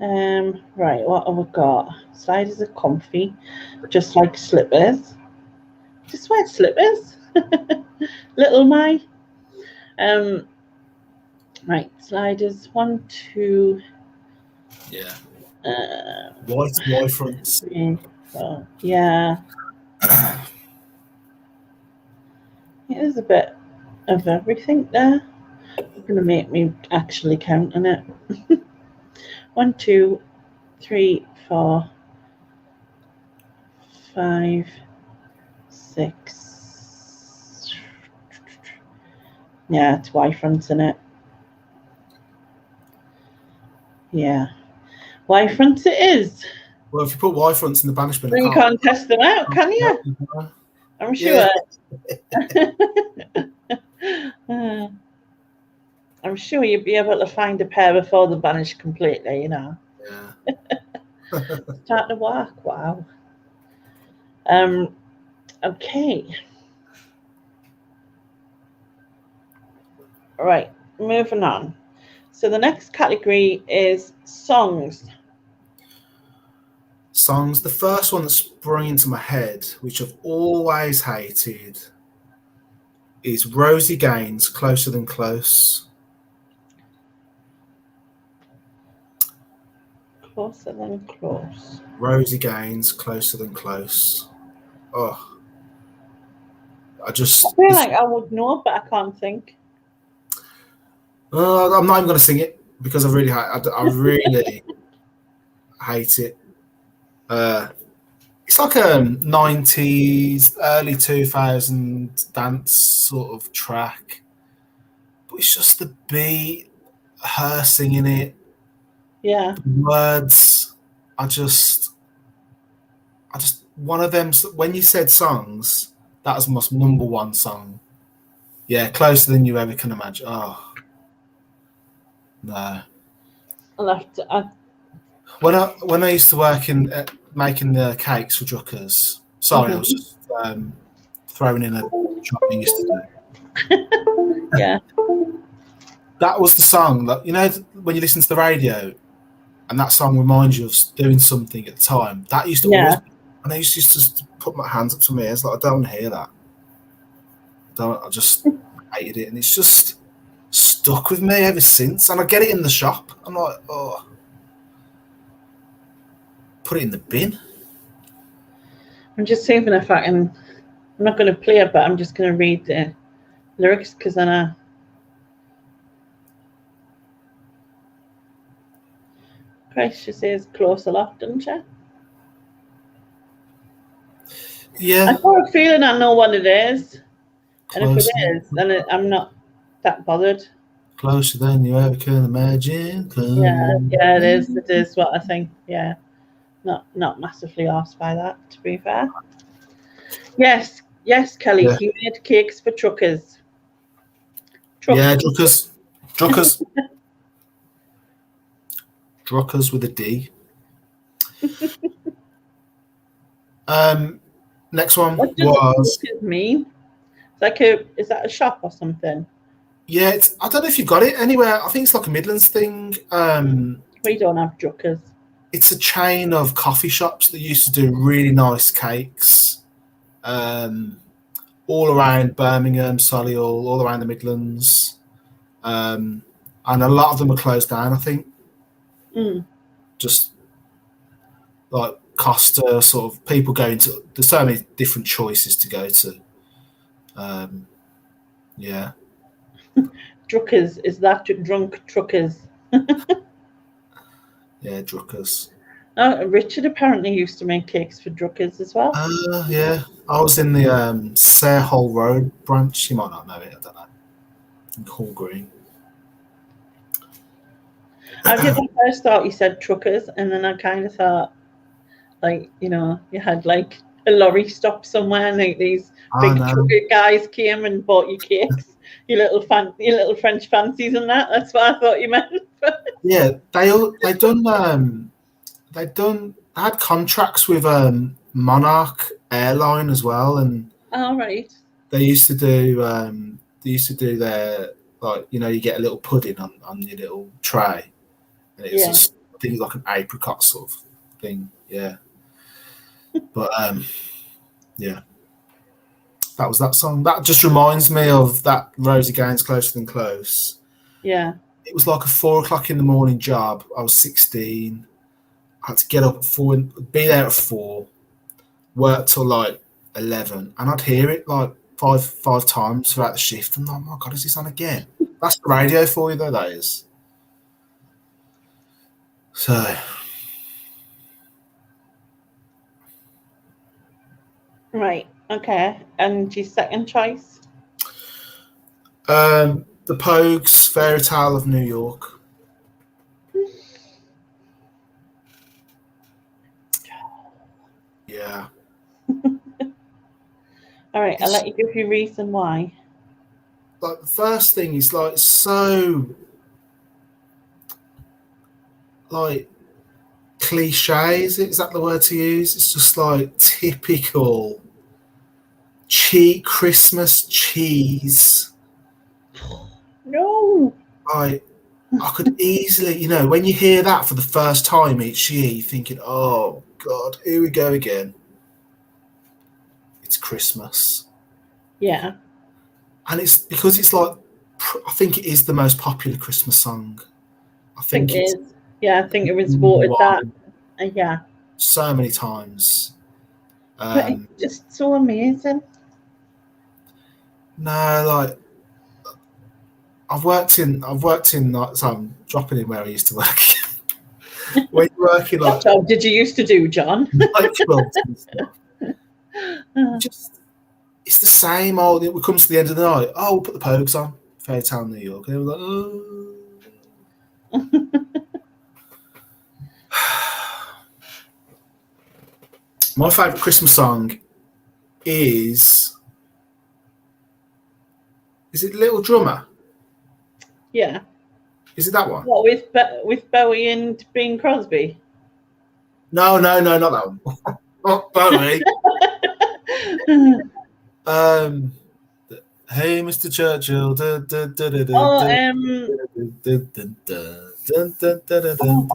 Right, what have we got? Sliders are comfy, just like slippers. Just wear slippers, little my. Right, sliders. 1, 2. Yeah. White fronts. 3, 4. Yeah. There's a bit of everything there. It's going to make me actually count on it. 1, 2, 3, 4, 5, 6. Yeah, it's Y fronts in it. Yeah. Y fronts it is. Well, if you put Y fronts in the Banish bin, Then you can't test them out, can you? I'm sure. Yeah. I'm sure you'd be able to find a pair before the Banish completely, you know. Yeah. Start to work. Wow. Okay. Right, moving on. So the next category is songs. Songs. The first one that sprung into my head, which I've always hated, is Rosie Gaines, Closer Than Close. Closer Than Close. Rosie Gaines, Closer Than Close. Oh. I feel like I would know, but I can't think. I'm not even going to sing it because I really hate it. It's like a 90s, early 2000s dance sort of track, but it's just the beat, her singing it, Yeah. the words. I just one of them. When you said songs, that was my number one song. Yeah, Closer Than You Ever Can Imagine. Oh no. I'll have to. When I used to work in making the cakes for Druckers. Sorry, I was just throwing in a job I used to do. Yeah. That was the song that, you know, when you listen to the radio and that song reminds you of doing something at the time. That used to always, and I used to just put my hands up to my ears like, I don't want to hear that. I just hated it, and it's just stuck with me ever since. And I get it in the shop. I'm like, oh, put it in the bin. I'm just saving if I can. I'm not going to play it, but I'm just going to read the lyrics because then I. Christ, she says close a lot, doesn't she? Yeah. I've got a feeling I know what it is. And if it is, then I'm not that bothered. Closer than you ever can imagine. Yeah, it is. It is what I think. Yeah. Not massively asked by that, to be fair. Yes, Kelly. Yeah. You made cakes for truckers. Yeah, Druckers. Druckers with a D. Next one what does was. Druckers mean? Is that a shop or something? Yeah, I don't know if you got it anywhere. I think it's like a Midlands thing. We don't have Druckers. It's a chain of coffee shops that used to do really nice cakes, all around Birmingham, Solihull, all around the Midlands, and a lot of them are closed down, I think. Just like Costa, sort of people going to. There's so many different choices to go to. Yeah. Druckers, is that drunk truckers? Yeah, Druckers. Richard apparently used to make cakes for Druckers as well. Yeah, I was in the Sarehole Road branch. You might not know it. I don't know. In Hall Green. I did at first thought you said truckers, and then I kind of thought, like, you know, you had like a lorry stop somewhere, and like these big trucker guys came and bought you cakes. Your little French fancies and that. That's what I thought you meant. Yeah, they had contracts with Monarch Airline as well, and right. They used to do their, like, you know, you get a little pudding on your little tray, and it was think it's like an apricot sort of thing. Yeah. But yeah. That was that song. That just reminds me of that Rosie Gaines Closer Than Close. Yeah. It was like a 4:00 in the morning job. I was 16. I had to get up at 4, be there at 4, work till like 11, and I'd hear it like five times throughout the shift. And I'm like, oh my God, is this on again? That's the radio for you, though, that is. So. Right. Okay. And your second choice? The Pogues' Fairy Tale of New York. Yeah. All right. I'll let you give your reason why. Like, the first thing is like so like cliche. Is that the word to use? It's just like typical cheap Christmas cheese. No. I could easily, when you hear that for the first time each year, you're thinking, oh God, here we go again. It's Christmas. Yeah. And it's because it's like, I think it is the most popular Christmas song. I think it is. Yeah, I think it was voted that. Yeah. So many times. But it's just so amazing. No, like, I've worked in like, so I'm dropping in where I used to work. When you're working like, what job did you used to do, John? Like clubs and stuff. Just, it's the same old. It comes to the end of the night. Oh, we'll put the Pogues on. Fairy Tale New York. And they were like, oh. My favourite Christmas song is it Little Drummer? Yeah. Is it that one? What, with Bowie and Bing Crosby? No, not that one. Not Bowie. Hey, Mr. Churchill. Oh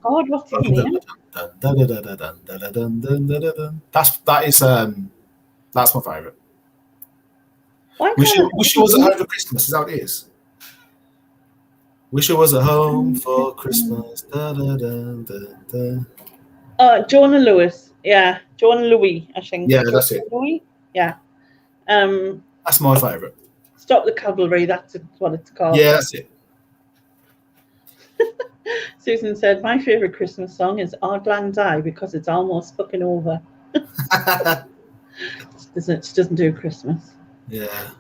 God, what's his name? That's my favourite. Wish I was at home for Christmas. Is that what it is? Wish I was at home for Christmas. Jonah Lewis. Yeah, Jonah Louis, I think. Yeah, that's it. Louis? Yeah. That's my favourite. Stop the Cavalry, that's what it's called. Yeah, that's it. Susan said, my favourite Christmas song is Auld Lang Syne because it's almost fucking over. It doesn't do Christmas. Yeah.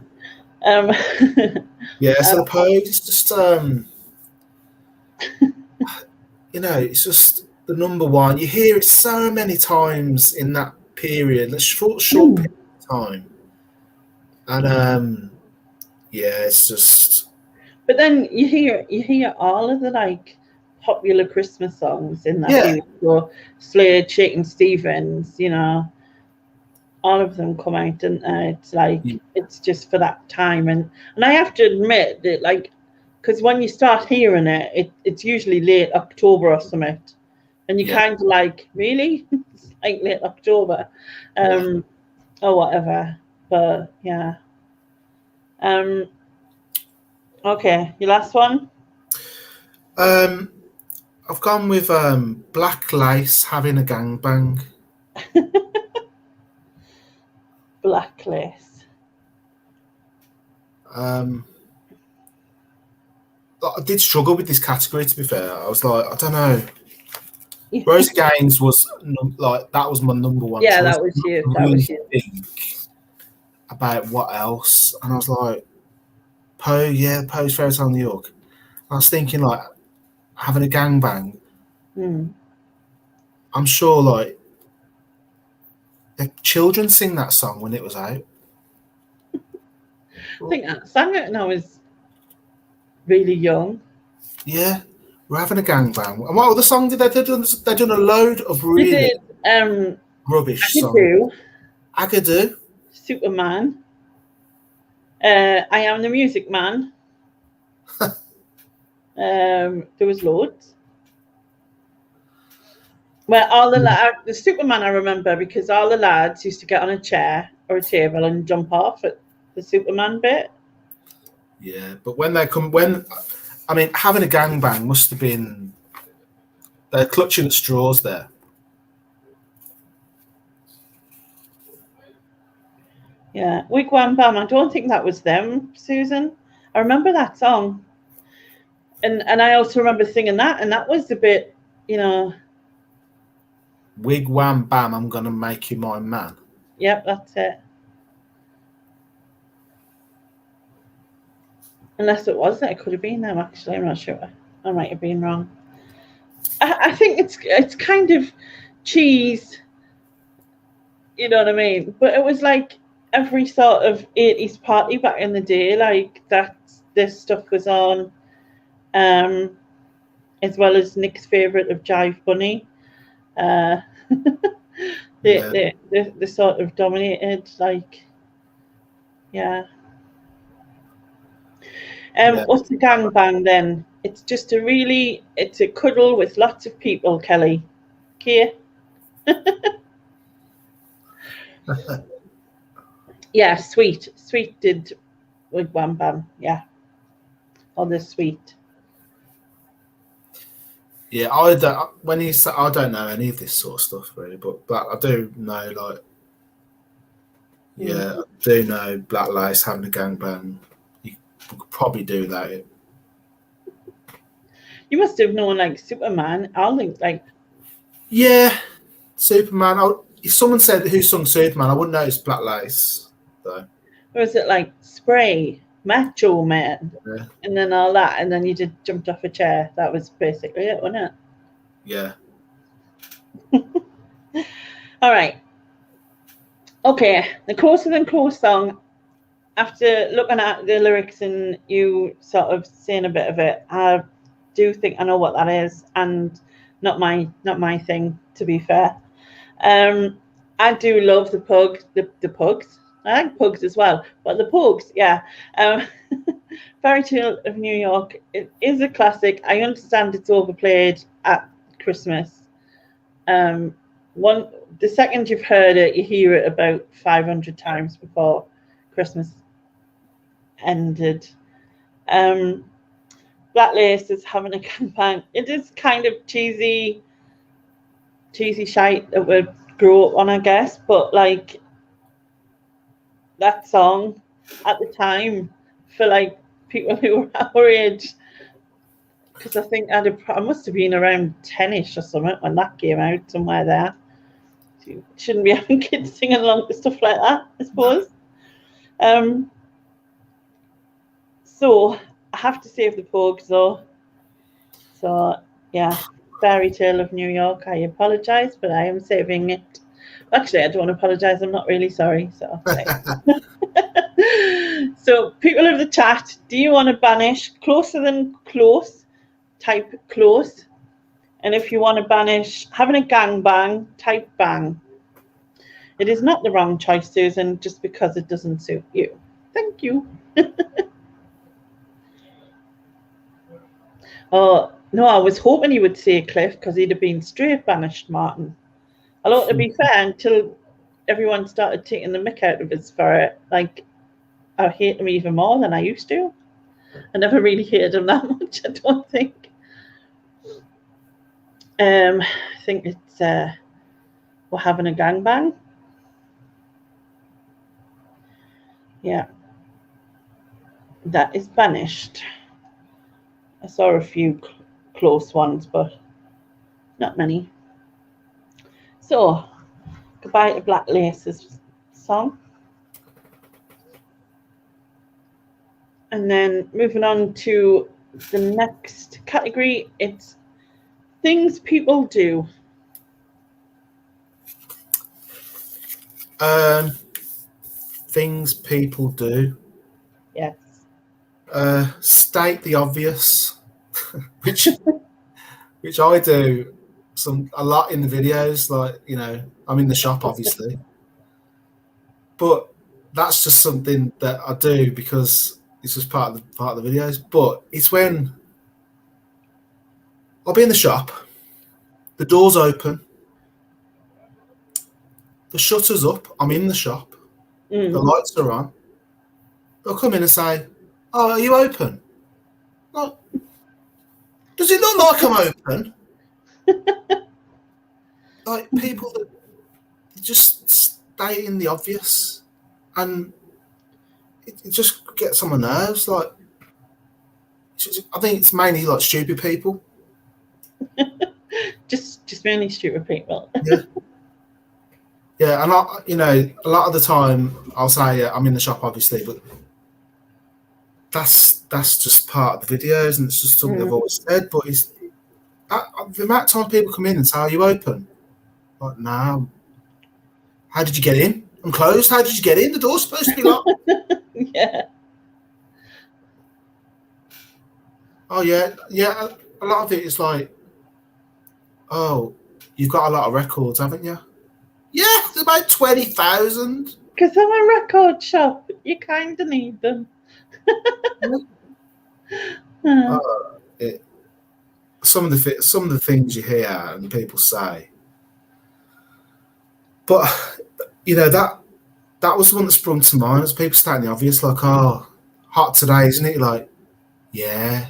Yeah, so the Pogues, it's just it's just the number one. You hear it so many times in that period, that short period of time. And it's just. But then you hear all of the like popular Christmas songs in that period. So Slade, Shakin' Stevens, all of them come out, and it's like it's just for that time. And I have to admit that, like, because when you start hearing it's usually late October or something, and you kind of like, really, it's like late October, or whatever. But yeah. Okay, your last one. I've gone with Black Lace, Having a Gangbang. Black Lace. I did struggle with this category, to be fair. I was like, I don't know. Rosie Gaines was that was my number one. Yeah, choice. that was you. That was you. Think about what else, and I was like, Poe's Fairy Tale New York. I was thinking like Having a Gangbang. I'm sure like the children sing that song when it was out. I think I sang it when I was really young. Yeah, we're having a gangbang. And what other song did they do? They done a load of really rubbish songs. Agadoo. Superman. I Am the Music Man. There was loads. Well, all the Superman I remember, because all the lads used to get on a chair or a table and jump off at the Superman bit. Yeah, but when having a gangbang must have been, they're clutching at straws there. Yeah, Wigwam Bam. I don't think that was them, Susan. I remember that song, and I also remember singing that, and that was a bit, Wigwam Bam, I'm gonna make you my man. Yep, that's it. Unless it was that, it could have been them. Actually, I'm not sure. I might have been wrong. I think it's kind of cheese. You know what I mean? But it was like every sort of 80s party back in the day, like this stuff was on, as well as Nick's favourite of Jive Bunny. They sort of dominated, like, yeah. What's a gangbang then? It's just it's a cuddle with lots of people, Kelly. Okay? Yeah, Sweet. Sweet did with Wham Bam, yeah. On the Sweet. Yeah, I don't know any of this sort of stuff really, but I do know, like, yeah, I do know Black Lace having a gangbang. You could probably do that. You must have known, like, Superman. I'll think, like, yeah, Superman. If someone said who sung Superman, I wouldn't know it's Black Lace though. Or was it like Spray, Macho Man, and then all that, and then you just jumped off a chair? That was basically it, wasn't it? Yeah. All right. Okay, the Closer Than Close song. After looking at the lyrics and you sort of saying a bit of it, I do think I know what that is, and not my thing, to be fair. I do love the Pugs. I like Pugs as well, but the Pugs, yeah. Fairy Tale of New York, it is a classic. I understand it's overplayed at Christmas. The second you've heard it, you hear it about 500 times before Christmas ended. Black Lace is having a gangbang. It is kind of cheesy shite that we grew up on, I guess, but like that song at the time for like people who were our age, because I think I must have been around 10ish or something when that came out, somewhere there. You shouldn't be having kids singing along to stuff like that, I suppose. So I have to save the Pogues though. So yeah, Fairy Tale of New York. I apologise, but I am saving it. Actually, I don't want to apologise. I'm not really sorry. So, so people of the chat, do you want to banish Closer Than Close? Type close. And if you want to banish having a gangbang, type bang. It is not the wrong choice, Susan, just because it doesn't suit you. Thank you. Oh, no, I was hoping he would say Cliff, because he'd have been straight banished, Martin. Although, to be fair, until everyone started taking the mick out of us for it, like, I hate him even more than I used to. I never really hated him that much, I don't think. I think it's we're having a gangbang. Yeah. That is banished. I saw a few close ones, but not many. So, goodbye to Black Lace's song. And then moving on to the next category, it's things people do. Things people do. Yes. State the obvious, which I do a lot in the videos. Like, you know, I'm in the shop obviously, but that's just something that I do because it's just part of the videos. But it's when I'll be in the shop, the door's open, The shutter's up. I'm in the shop. The lights are on. They'll come in and say, "Oh, are you open?" Like, does it look like I'm open? Like people that just stating the obvious, and it just gets on my nerves. Like, I think it's mainly like stupid people. just mainly stupid people. Yeah. Yeah, and a lot of the time I'll say I'm in the shop, obviously, but that's just part of the videos, and it's just something I've always said. But it's the amount of time people come in and say, "Are you open?" Like, no. How did you get in? I'm closed. How did you get in? The door's supposed to be locked. Yeah. Oh yeah. A lot of it is like, oh, you've got a lot of records, haven't you? Yeah, there's about 20,000. Because I'm a record shop. You kind of need them. Some of the things you hear and people say, but that was the one that sprung to mind. As people stating the obvious, like, "Oh, hot today, isn't it?" Like, yeah,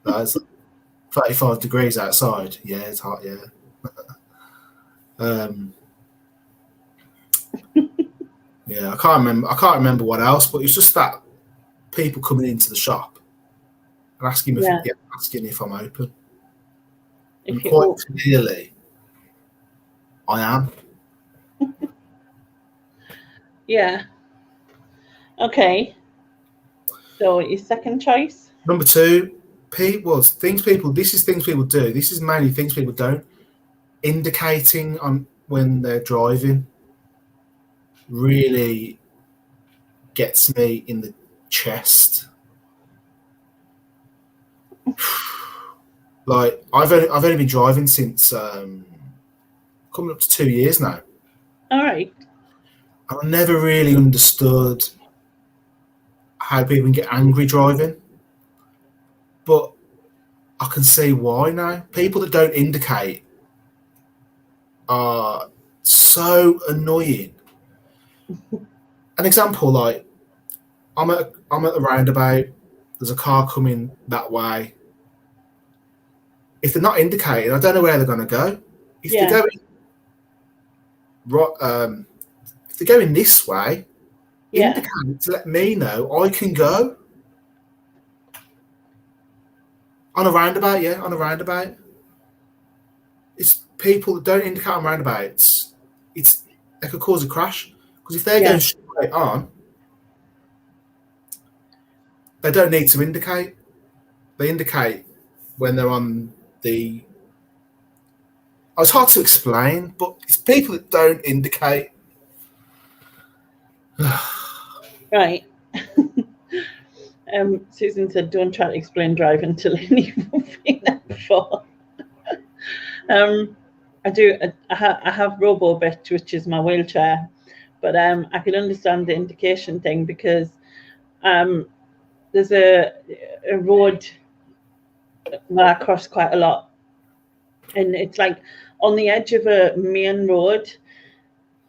that's 35 degrees outside. Yeah, it's hot. Yeah. Yeah, I can't remember what else, but it's just that people coming into the shop and asking if I'm open. And quite clearly, I am. Yeah. Okay. So your second choice? Number 2, things people do. This is mainly things people don't. Indicating on when they're driving really gets me in the chest. Like I've only been driving since coming up to 2 years now. All right. I never really understood how people can get angry driving, but I can see why now. People that don't indicate are so annoying. An example, like I'm at the roundabout. There's a car coming that way. If they're not indicating, I don't know where they're going to go. If they're going right, if they're going this way, indicate to let me know I can go. On a roundabout, on a roundabout. It's people that don't indicate on roundabouts. They could cause a crash because if they're going straight on, they don't need to indicate. They indicate when they're on the. It's hard to explain, but it's people that don't indicate. Right. Susan said, "Don't try to explain driving to Lenny. You've been there before." I do. I have RoboBit, which is my wheelchair, but I can understand the indication thing because there's a road that I cross quite a lot, and it's like on the edge of a main road,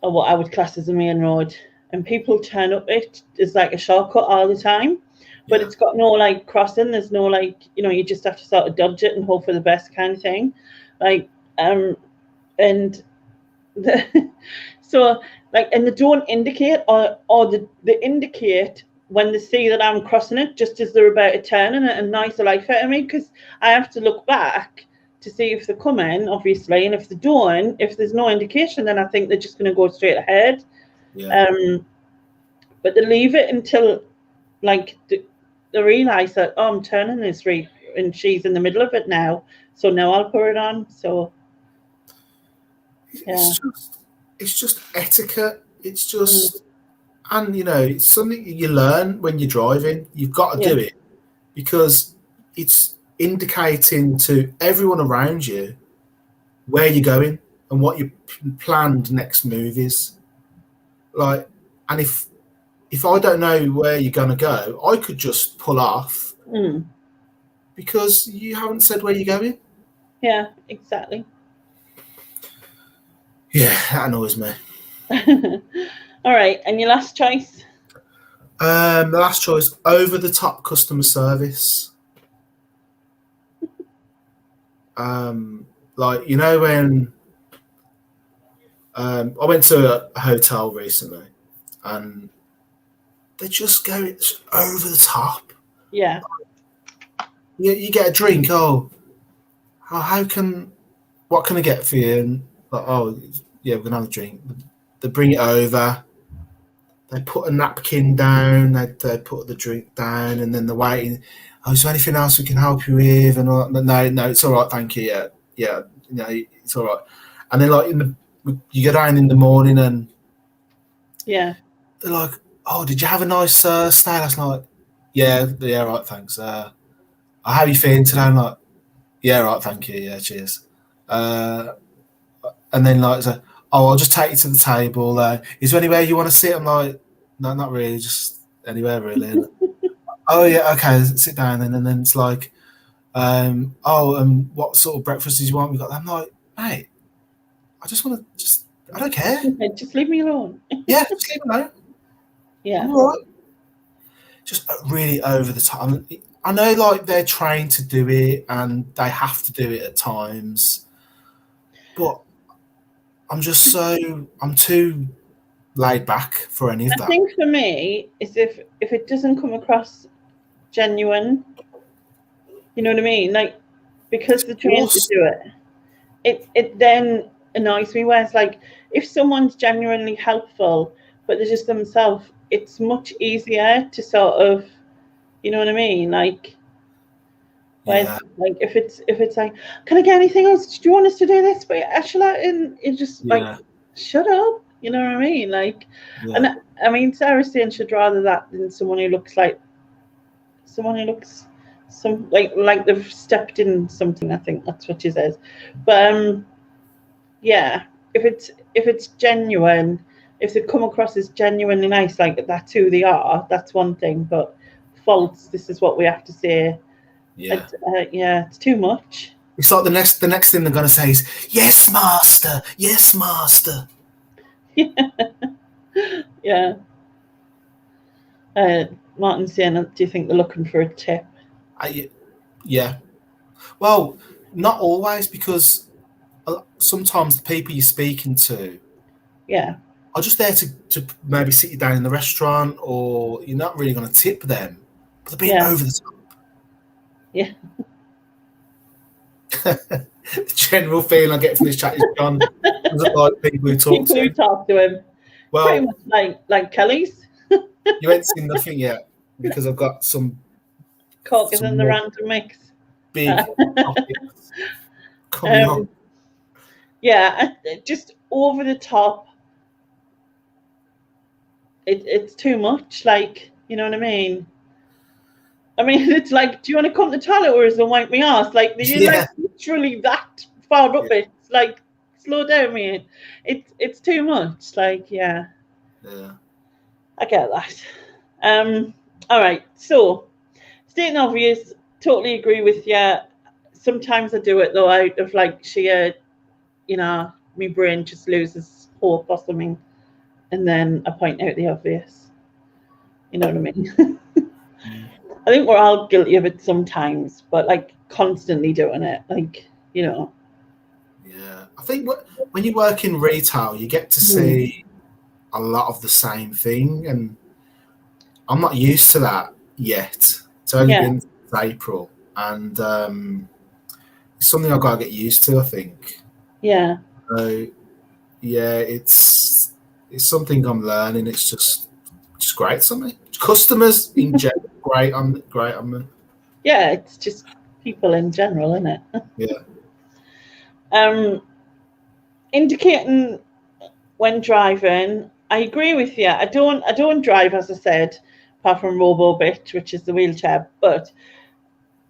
or what I would class as a main road, and people turn up it. It's like a shortcut all the time, but it's got no like crossing. There's no like, you just have to sort of dodge it and hope for the best kind of thing, like and so like, and they don't indicate or they indicate when they see that I'm crossing it just as they're about to turn, and it annoys the life out of me because I have to look back to see if they're coming, obviously, and if they don't, if there's no indication, then I think they're just going to go straight ahead. But they leave it until like they realize that, oh, I'm turning this right and she's in the middle of it now, so now I'll put it on. So it's just etiquette. It's just and it's something you learn when you're driving. You've got to do it because it's indicating to everyone around you where you're going and what your planned next move is. Like, and if I don't know where you're gonna go, I could just pull off because you haven't said where you're going. Yeah, exactly. Yeah, that annoys me. All right, and your last choice? The last choice, over the top customer service. Like, you know, when I went to a hotel recently and they just go over the top. Yeah. You get a drink, what can I get for you? And like, oh, yeah, we're going to have a drink. They bring it over. They put a napkin down. They put the drink down, and then they're waiting. Oh, is there anything else we can help you with? And all, no, it's all right, thank you. Yeah, it's all right. And then like you go down in the morning, and yeah, they're like, oh, did you have a nice stay last night? Yeah, right, thanks. How are you feeling today? I'm like, yeah, right, thank you. Yeah, cheers. And then like, so, oh, I'll just take you to the table. Is there anywhere you want to sit? I'm like, no, not really, just anywhere really. Oh yeah, okay, sit down. And then it's like, what sort of breakfast did you want? We got. I'm like, mate, I just want to I don't care. Just leave me alone. Yeah, just leave me alone. Yeah. I'm all right. Just really over the top. I know, like, they're trained to do it and they have to do it at times, but I'm too laid back for any of that. I think for me, is if it doesn't come across genuine, you know what I mean? Like, because they're trained to do it then annoys me. Whereas, like, if someone's genuinely helpful, but they're just themselves, it's much easier to sort of, you know what I mean? Like, Yeah. like if it's like, can I get anything else? Do you want us to do this? But actually, and it's just like, shut up. You know what I mean? Like, and I mean, Sarah's saying she'd rather that than someone who looks like they've stepped in something. I think that's what she says. But yeah, if it's genuine, if they come across as genuinely nice, like that's who they are, that's one thing. But faults, this is what we have to say. Yeah. It's too much. It's like the next thing they're gonna say is, yes, master, yes, master. Yeah. Martin's saying, do you think they're looking for a tip? Yeah. Well, not always, because sometimes the people you're speaking to are just there to maybe sit you down in the restaurant, or you're not really going to tip them, but they're being over the top. Yeah. The general feeling I get from this chat is John doesn't like people who talk to him. Well, pretty much like Kelly's. You ain't seen nothing yet, because I've got some cockers in the random mix. Big topics coming on. Yeah, just over the top. It's too much. Like, you know what I mean? I mean, it's like, do you want to come to the toilet or is it wipe me ass? Like, you're like literally that far up it. It's like, slow down, man. It's too much. Like, yeah. I get that. All right. So, stating obvious, totally agree with you. Sometimes I do it though out of like sheer, my brain just loses hope or something, and then I point out the obvious. You know what I mean? I think we're all guilty of it sometimes, but like constantly doing it, like, Yeah, I think when you work in retail, you get to see a lot of the same thing, and I'm not used to that yet. It's only been since April, and it's something I've got to get used to, I think. Yeah. So, it's something I'm learning. It's just great for me. Customers in general, great on me. Yeah, it's just people in general, isn't it? Yeah. Indicating when driving, I agree with you. I don't drive, as I said, apart from RoboBit, which is the wheelchair. But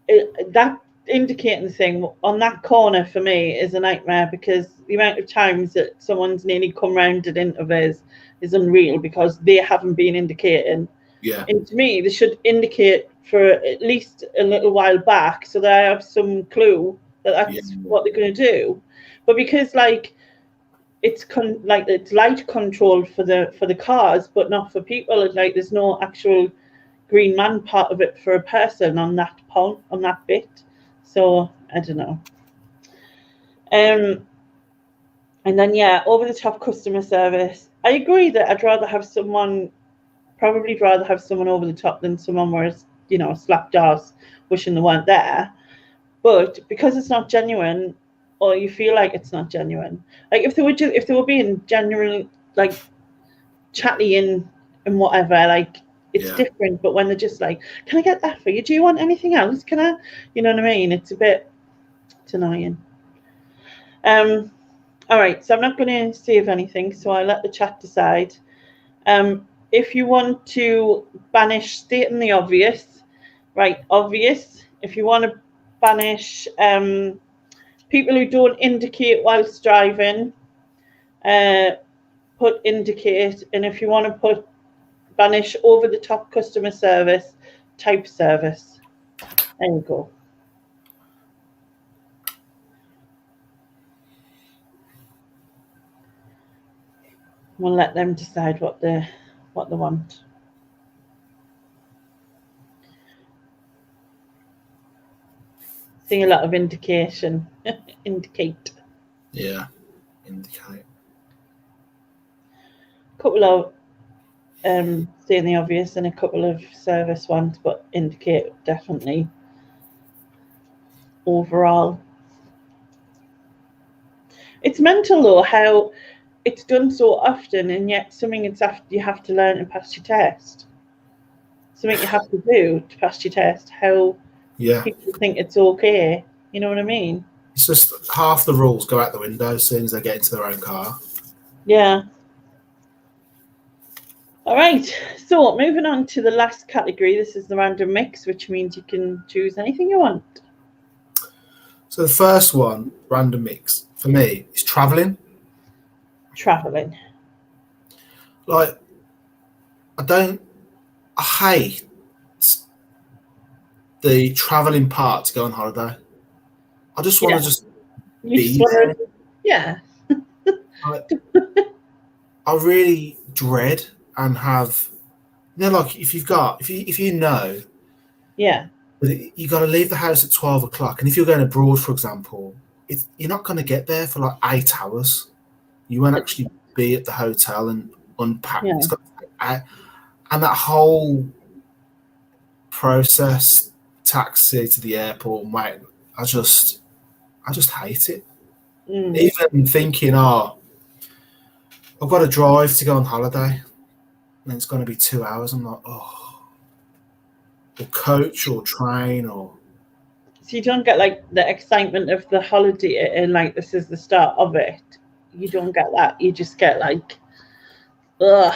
that indicating thing on that corner for me is a nightmare, because the amount of times that someone's nearly come round at intervals is unreal because they haven't been indicating. Yeah. And to me, they should indicate for at least a little while back so that I have some clue that that's what they're going to do. But because, like, it's it's light controlled for the cars, but not for people. It's like there's no actual green man part of it for a person on that bit. So I don't know. And then over the top customer service. I agree that I'd rather have someone over the top than someone where it's, slapped ass wishing they weren't there. But because it's not genuine, or you feel like it's not genuine, like if they were being genuine, like chatty and whatever, like it's different. But when they're just like, can I get that for you? Do you want anything else? Can I? You know what I mean? It's annoying. All right, so I'm not going to save anything, so I'll let the chat decide. If you want to banish, stating the obvious, right? Obvious. If you want to banish people who don't indicate whilst driving, put indicate. And if you want to put banish over the top customer service, type service. There you go. We'll let them decide what they want. See a lot of indication. Indicate. Yeah, indicate. A couple of saying the obvious and a couple of service ones, but indicate definitely overall. It's mental though how it's done so often, and yet something you have to learn to pass your test. Something you have to do to pass your test. How people think it's okay. You know what I mean? It's just half the rules go out the window as soon as they get into their own car. Yeah. All right. So moving on to the last category. This is the random mix, which means you can choose anything you want. So the first one, random mix, for me, is traveling. Traveling. Like, I hate the traveling part to go on holiday. I just want to be there. Yeah. I really dread and have, like if you know, yeah, you got to leave the house at 12 o'clock, and if you're going abroad, for example, you're not going to get there for like 8 hours. You won't actually be at the hotel and unpack. Yeah. And that whole process, taxi to the airport, and wait, I just hate it. Even thinking, I've got to drive to go on holiday, and it's going to be 2 hours. I'm like, or coach or train or. So you don't get like the excitement of the holiday and like this is the start of it. You don't get that. You just get like, ugh.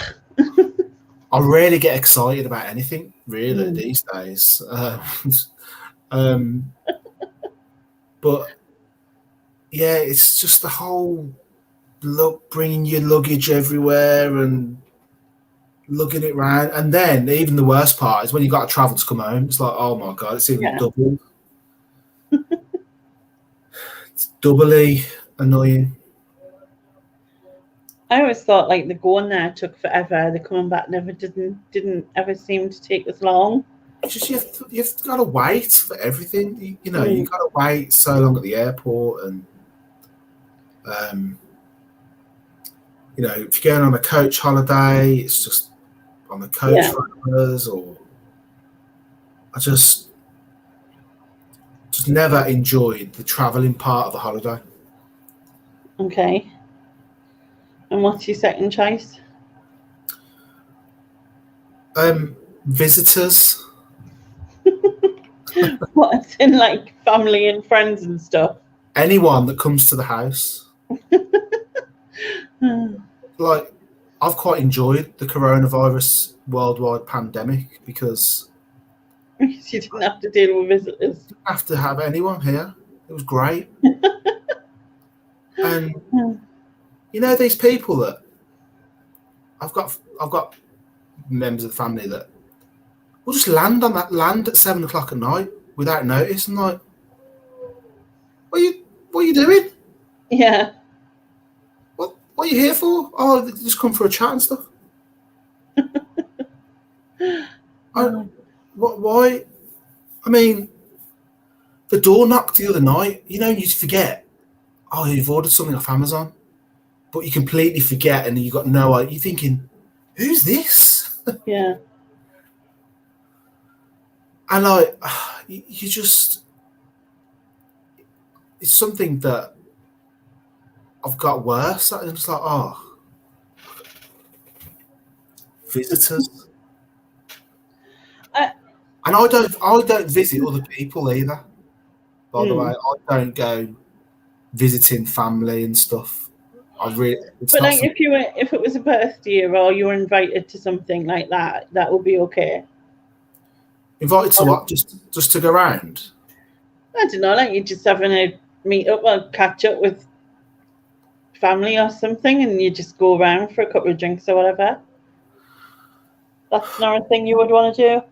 I rarely get excited about anything really these days. But yeah, it's just the whole bringing your luggage everywhere and lugging it around, and then even the worst part is when you got to travel to come home. It's like, oh my god, it's even double. It's doubly annoying. I always thought like the going there took forever. The coming back didn't ever seem to take as long. It's just you've got to wait for everything. You know, you've got to wait so long at the airport, and you know, if you're going on a coach holiday, it's just on the coach for hours, or I just never enjoyed the traveling part of the holiday. Okay. And what's your second choice? Visitors. What's in like family and friends and stuff? Anyone that comes to the house. Like, I've quite enjoyed the coronavirus worldwide pandemic because you didn't have to deal with visitors. Didn't have to have anyone here. It was great. And you know, these people that I've got members of the family that will just land at 7 o'clock at night without notice. And like, what are you doing? Yeah. What What are you here for? Oh, they just come for a chat and stuff. Why? I mean, the door knocked the other night. You know, you forget. Oh, you've ordered something off Amazon, but you completely forget, and you got no idea. You're thinking, who's this? Yeah. And like, you just, it's something that I've got worse. And it's like, oh, visitors. And I don't visit other people either. By the way, I don't go visiting family and stuff. But like, if it was a birthday or you were invited to something like that, that would be okay. Invited to what? Just to go around? I don't know, like you're just having a meet up or catch up with family or something, and you just go around for a couple of drinks or whatever. That's not a thing you would want to do.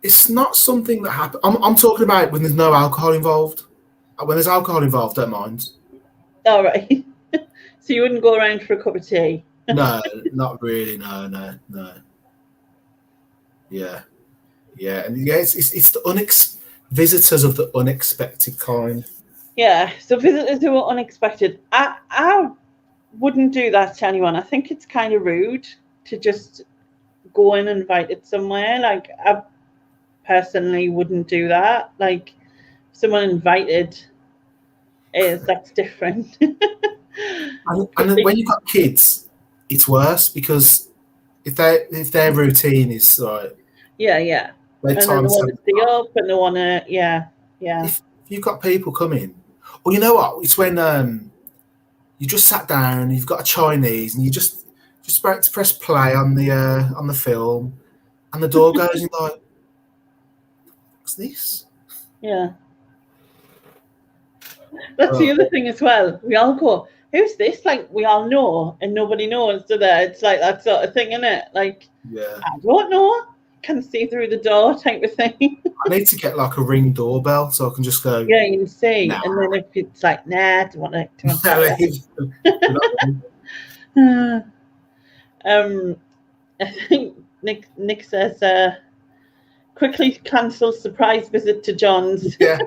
It's not something that happens. I'm talking about when there's no alcohol involved. When there's alcohol involved, don't mind. All right. So you wouldn't go around for a cup of tea? No, not really. No. Yeah, and yeah, it's the visitors of the unexpected kind. Yeah, so visitors who are unexpected. I wouldn't do that to anyone. I think it's kind of rude to just go in invited somewhere. Like, I personally wouldn't do that. Like, if someone invited that's different. and when you've got kids, it's worse because if their routine is like yeah, and then they want to stay up and they want to If you've got people coming, or you know what, it's when you just sat down, you've got a Chinese, and you just about to press play on the film, and the door goes, and you're like, what's this? Yeah. That's the other thing as well. We all go, who's this? Like, we all know, and nobody knows, do they? It's like that sort of thing, isn't it? Like, I don't know. Can see through the door type of thing. I need to get like a Ring doorbell so I can just go. Yeah, you can see. Nah. And then if it's like, nah, do you want to I think Nick says, quickly cancel surprise visit to John's. Yeah.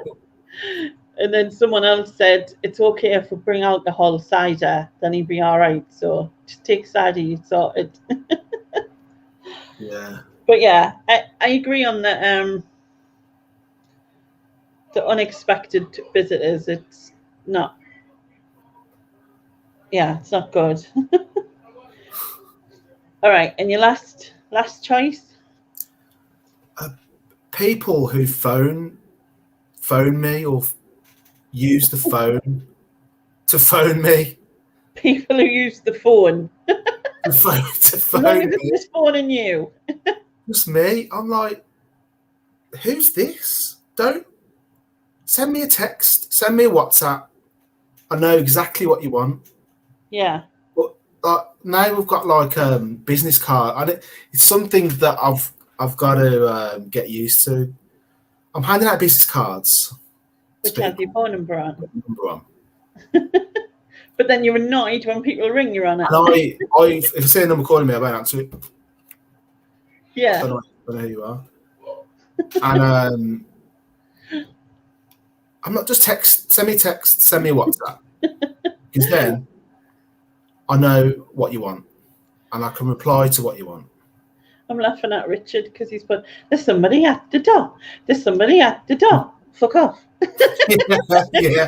And then someone else said, it's okay if we bring alcohol cider, then he'd be all right. So just take cider, you sort it. Yeah. But yeah, I agree on the unexpected visitors. It's not. Yeah, it's not good. All right, and your last choice? People who phone me or use the phone to phone me. People who use the phone. to phone me. Just phoning you. Just me. I'm like, who's this? Don't send me a text. Send me a WhatsApp. I know exactly what you want. Yeah. But now we've got like business card, and it's something that I've got to get used to. I'm handing out business cards. Which has your phone number on. Number on. But then you're annoyed when people ring you on it. And if I see a number calling me, I won't answer it. Yeah. I don't know who you are. And I'm not just send me WhatsApp. Because then I know what you want. And I can reply to what you want. I'm laughing at Richard because he's put, there's somebody at the door. There's somebody at the door. Fuck off. Yeah.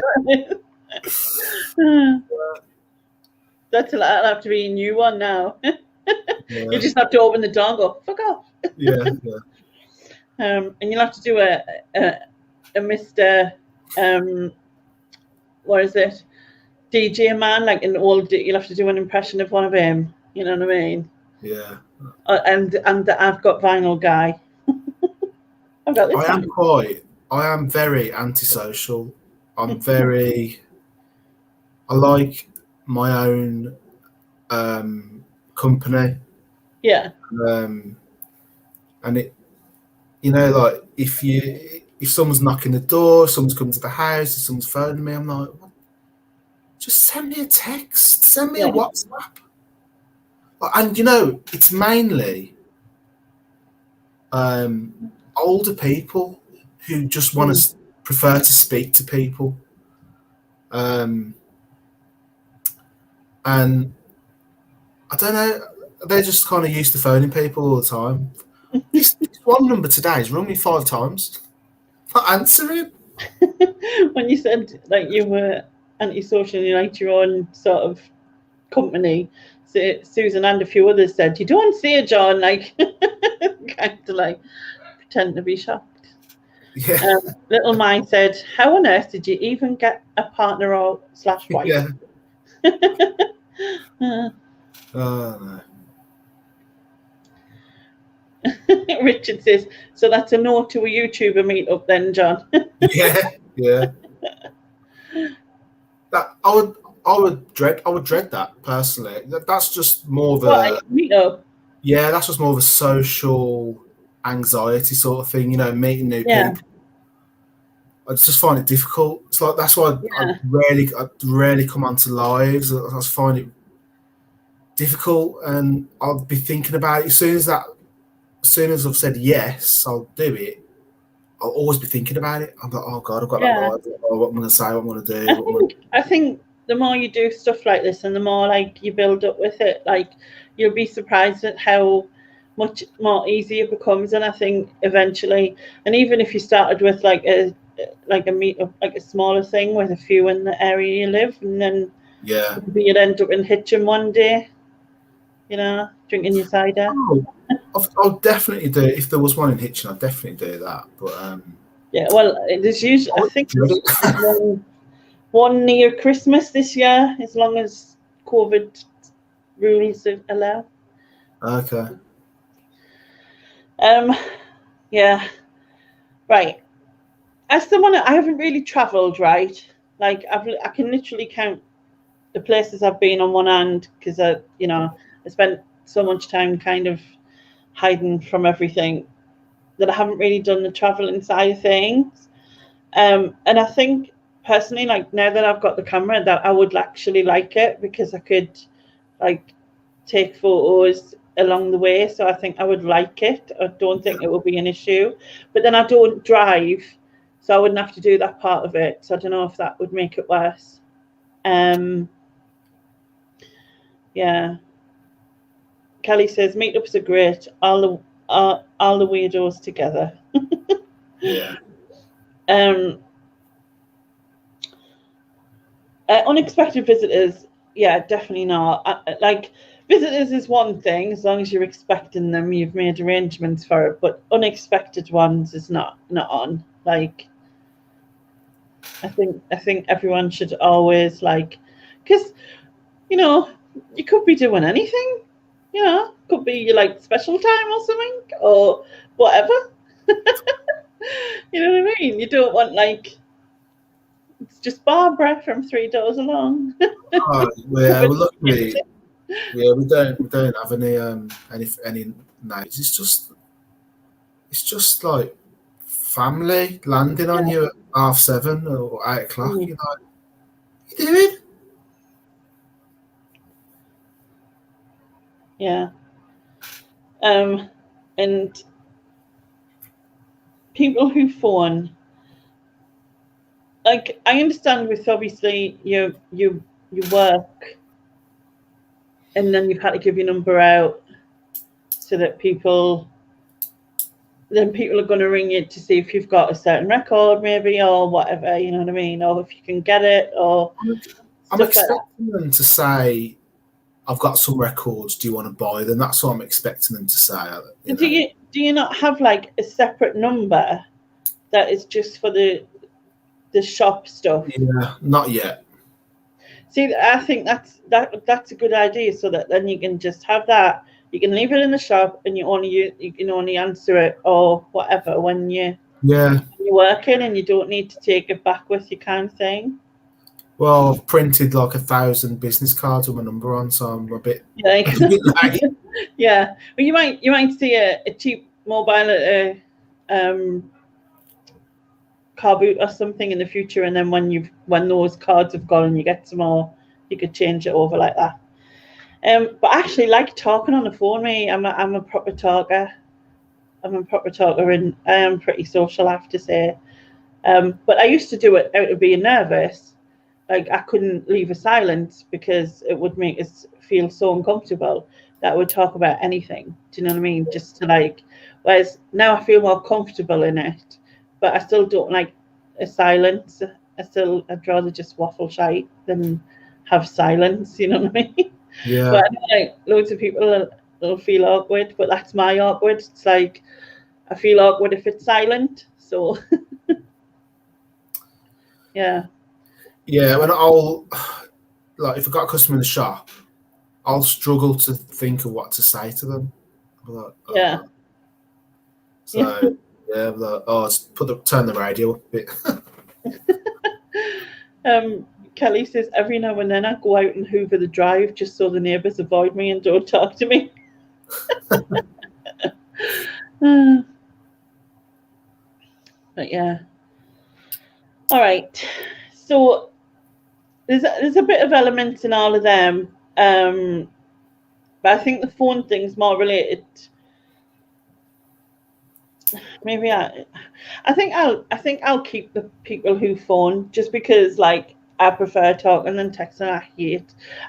That'll have to be a new one now. Yeah. You just have to open the door and go, fuck off. Yeah. And you'll have to do a Mr. What is it? DJ man, like an old. You'll have to do an impression of one of him. You know what I mean? Yeah. And I've got vinyl guy. I've got this. I am very antisocial. I like my own company. Yeah. And it, like if someone's knocking the door, if someone's coming to the house, if someone's phoning me, I'm like, what? just send me a text, send me a WhatsApp. And, you know, it's mainly older people who just want to prefer to speak to people. And I don't know, they're just kind of used to phoning people all the time. This one number today has rung me 5 times. Not answering. When you said like you were antisocial, you liked your own sort of company, so Susan and a few others said, "You don't say, John," like kind of like pretend to be shocked. Yeah. Little Mai said, "How on earth did you even get a partner or / wife?" Yeah. No. Richard says, "So that's a no to a YouTuber meetup then, John?" Yeah. That I would dread that personally. That's just more of a meetup. Yeah, that's just more of a social anxiety sort of thing, you know, meeting new people. I just find it difficult. It's like that's why I rarely come onto lives. I just find it difficult, and I'll be thinking about it as soon as I've said yes, I'll do it. I'll always be thinking about it. I'm like, oh God, I've got that live. Oh, what I'm going to say, what I'm going to do. I think the more you do stuff like this, and the more like you build up with it, like you'll be surprised at how much more easier it becomes. And I think eventually, and even if you started with like a meetup, like a smaller thing with a few in the area you live, and then maybe you'd end up in Hitchin one day, you know, drinking your cider. I'll definitely do it. If there was one in Hitchin, I'd definitely do that. But yeah, well, there's usually I think there's one near Christmas this year, as long as COVID rules allow. Okay. Yeah. Right. As someone, I haven't really travelled, right? Like I can literally count the places I've been on one hand, because I spent so much time kind of hiding from everything that I haven't really done the travelling side of things. And I think personally, like now that I've got the camera, that I would actually like it, because I could like take photos along the way. So I think I would like it. I don't think it will be an issue. But then I don't drive, so I wouldn't have to do that part of it. So I don't know if that would make it worse. Yeah. Kelly says meetups are great. All the weirdos together. Yeah. Unexpected visitors, yeah, definitely not. Like visitors is one thing, as long as you're expecting them, you've made arrangements for it. But unexpected ones is not on. Like, I think everyone should always like, because you could be doing anything. Could be your like special time or something or whatever. You know what I mean? You don't want like, it's just Barbara from 3 Doors Along. Well, luckily, we don't have any nights. It's just like family landing on you at 7:30 or 8:00. You're like, what are you doing? Yeah. And people who phone, like I understand with obviously you work, and then you've had to give your number out so that people are going to ring you to see if you've got a certain record maybe or whatever, you know what I mean, or if you can get it, or I'm expecting them to say, I've got some records, do you want to buy them? That's what I'm expecting them to say. Do you not have like a separate number that is just for the shop stuff? Yeah, not yet. See, I think that's a good idea, so that then you can just have that. You can leave it in the shop, and you can only answer it or whatever when you're working, and you don't need to take it back with you, kind of thing. Well, I've printed like 1,000 business cards with my number on, so I'm a bit late. Yeah, well, you might see a cheap mobile at car boot or something in the future, and then when those cards have gone and you get some more, you could change it over like that. But I actually like talking on the phone. Me, I'm a proper talker. I'm a proper talker, and I am pretty social, I have to say. But I used to do it out of being nervous. Like I couldn't leave a silence because it would make us feel so uncomfortable that I would talk about anything. Do you know what I mean? Just to like, whereas now I feel more comfortable in it, but I still don't like a silence. I'd rather just waffle shite than have silence. You know what I mean? Yeah. But I know, like loads of people will feel awkward, but that's my awkward. It's like I feel awkward if it's silent. So yeah. Yeah, when I'll like if I've got a customer in the shop, I'll struggle to think of what to say to them. Like, Yeah. So yeah, like, just turn the radio up a bit. Kelly says every now and then I go out and hoover the drive just so the neighbours avoid me and don't talk to me. But yeah. All right. So there's a bit of elements in all of them. But I think the phone thing's more related. Maybe I think I'll keep the people who phone just because like I prefer talking than texting.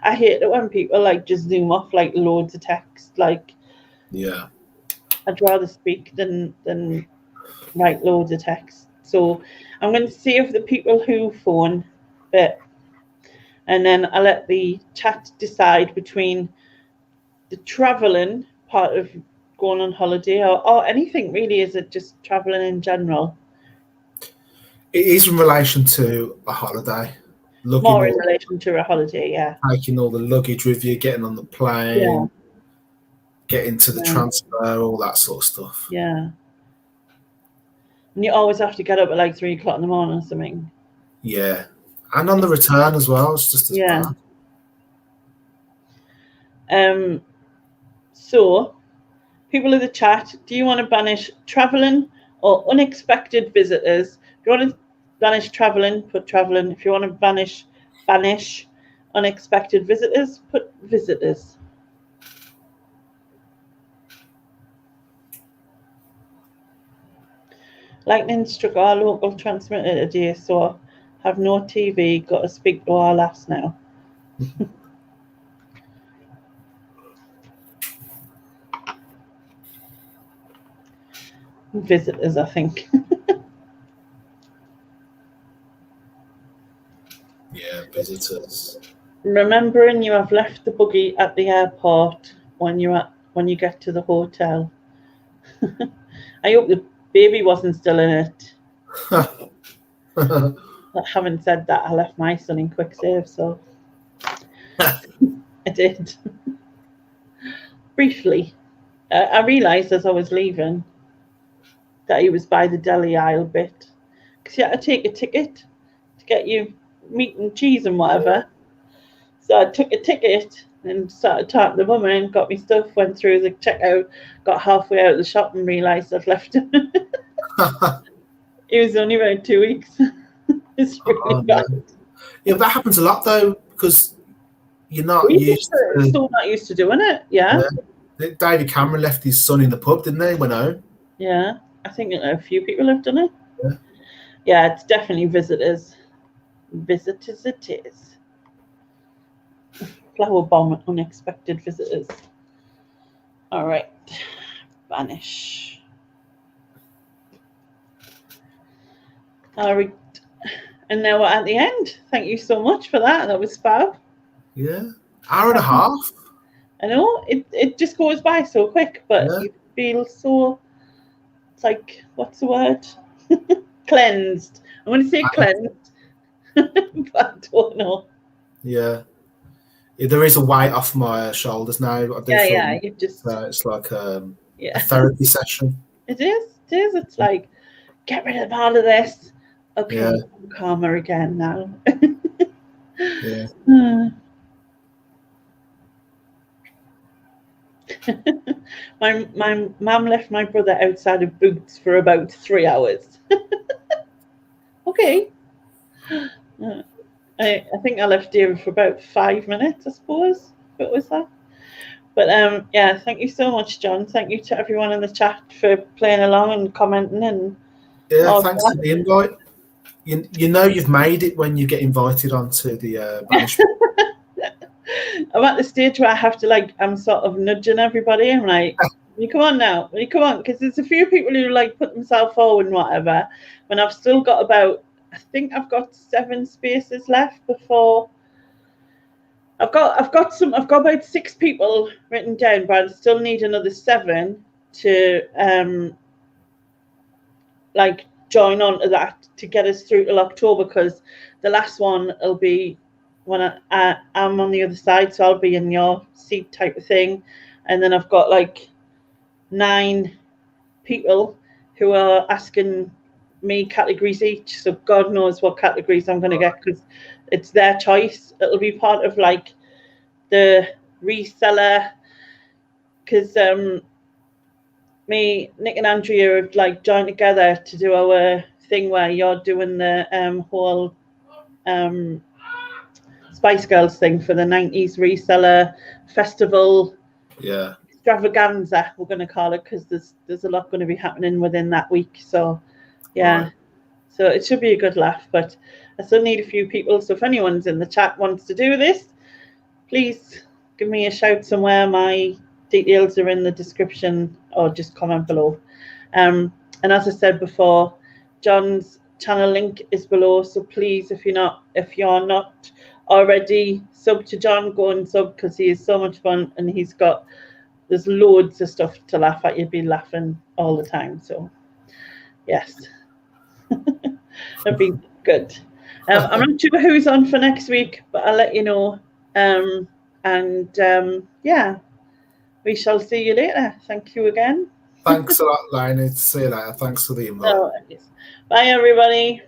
I hate it when people like just zoom off like loads of text. Like Yeah. I'd rather speak than write loads of text. So I'm going to save the people who phone bit, and then I'll let the chat decide between the traveling part of going on holiday or anything really. Is it just traveling in general? It is in relation to a holiday. More in relation to a holiday, yeah. Taking all the luggage with you, getting on the plane, getting to the transfer, all that sort of stuff. Yeah. And you always have to get up at like 3 o'clock in the morning or something. Yeah. And on the return as well. It's just as bad. So, people in the chat, do you want to banish traveling or unexpected visitors? If you want to banish traveling, put traveling. If you want to banish unexpected visitors, put visitors. Lightning struck our local transmitter today, so have no TV. Got to speak to our lass now. Visitors, I think. Yeah, visitors. Remembering you have left the buggy at the airport when you get to the hotel. I hope the baby wasn't still in it. Having said that, I left my son in quick save, so I did. Briefly. I realised as I was leaving that he was by the deli aisle bit. Because you had to take a ticket to get you meat and cheese and whatever. So I took a ticket and started talking to the woman, got me stuff, went through the checkout, got halfway out of the shop and realised I'd left him. It was only about 2 weeks. It's really bad. Yeah, but that happens a lot though, because you're not used to... Still not used to doing it, yeah. David Cameron left his son in the pub, didn't he? Went home. Yeah, I think a few people have done it. Yeah, it's definitely visitors. Visitors it is. Flower bomb, unexpected visitors. All right, Banish. All right, and now we're at the end. Thank you so much for that. That was fab. Yeah, hour and a half. I know it just goes by so quick, but you feel so. It's like, what's the word? Cleansed. I'm going to say cleansed, but I don't know. Yeah, there is a weight off my shoulders now. You just. It's like a therapy session. It is. It's like, get rid of all of this. Okay, I'm calmer again now. Yeah. My mum left my brother outside of Boots for about 3 hours. Okay. I think I left David for about 5 minutes, I suppose. What was that? But yeah, thank you so much, John. Thank you to everyone in the chat for playing along and commenting. And thanks for the invite. You know you've made it when you get invited onto the Banish. I'm at the stage where I have to I'm sort of nudging everybody. I'm like, you come on now, you come on, because there's a few people who put themselves forward and whatever. When I've still got I think I've got 7 spaces left before. I've got about 6 people written down, but I still need another 7 to join on to that to get us through till October, because the last one will be when I'm on the other side, so I'll be in your seat type of thing. And then I've got 9 people who are asking me categories each, so God knows what categories I'm going to get, because it's their choice. It'll be part of the reseller, because me, Nick and Andrea have joined together to do our thing where you're doing the whole Spice Girls thing for the 90s reseller festival. Yeah. Extravaganza, we're going to call it, because there's a lot going to be happening within that week. So yeah, right. So it should be a good laugh, but I still need a few people. So if anyone's in the chat wants to do this, please give me a shout somewhere. My details are in the description, or just comment below. And as I said before, John's channel link is below, so please, if you're not already sub to John, go and sub, because he is so much fun, and there's loads of stuff to laugh at. You'd be laughing all the time. So yes, that'd be good. I'm not sure who's on for next week, but I'll let you know. Yeah, we shall see you later. Thank you again. Thanks a lot, Lionel. See you later. Thanks for the invite. Bye, everybody.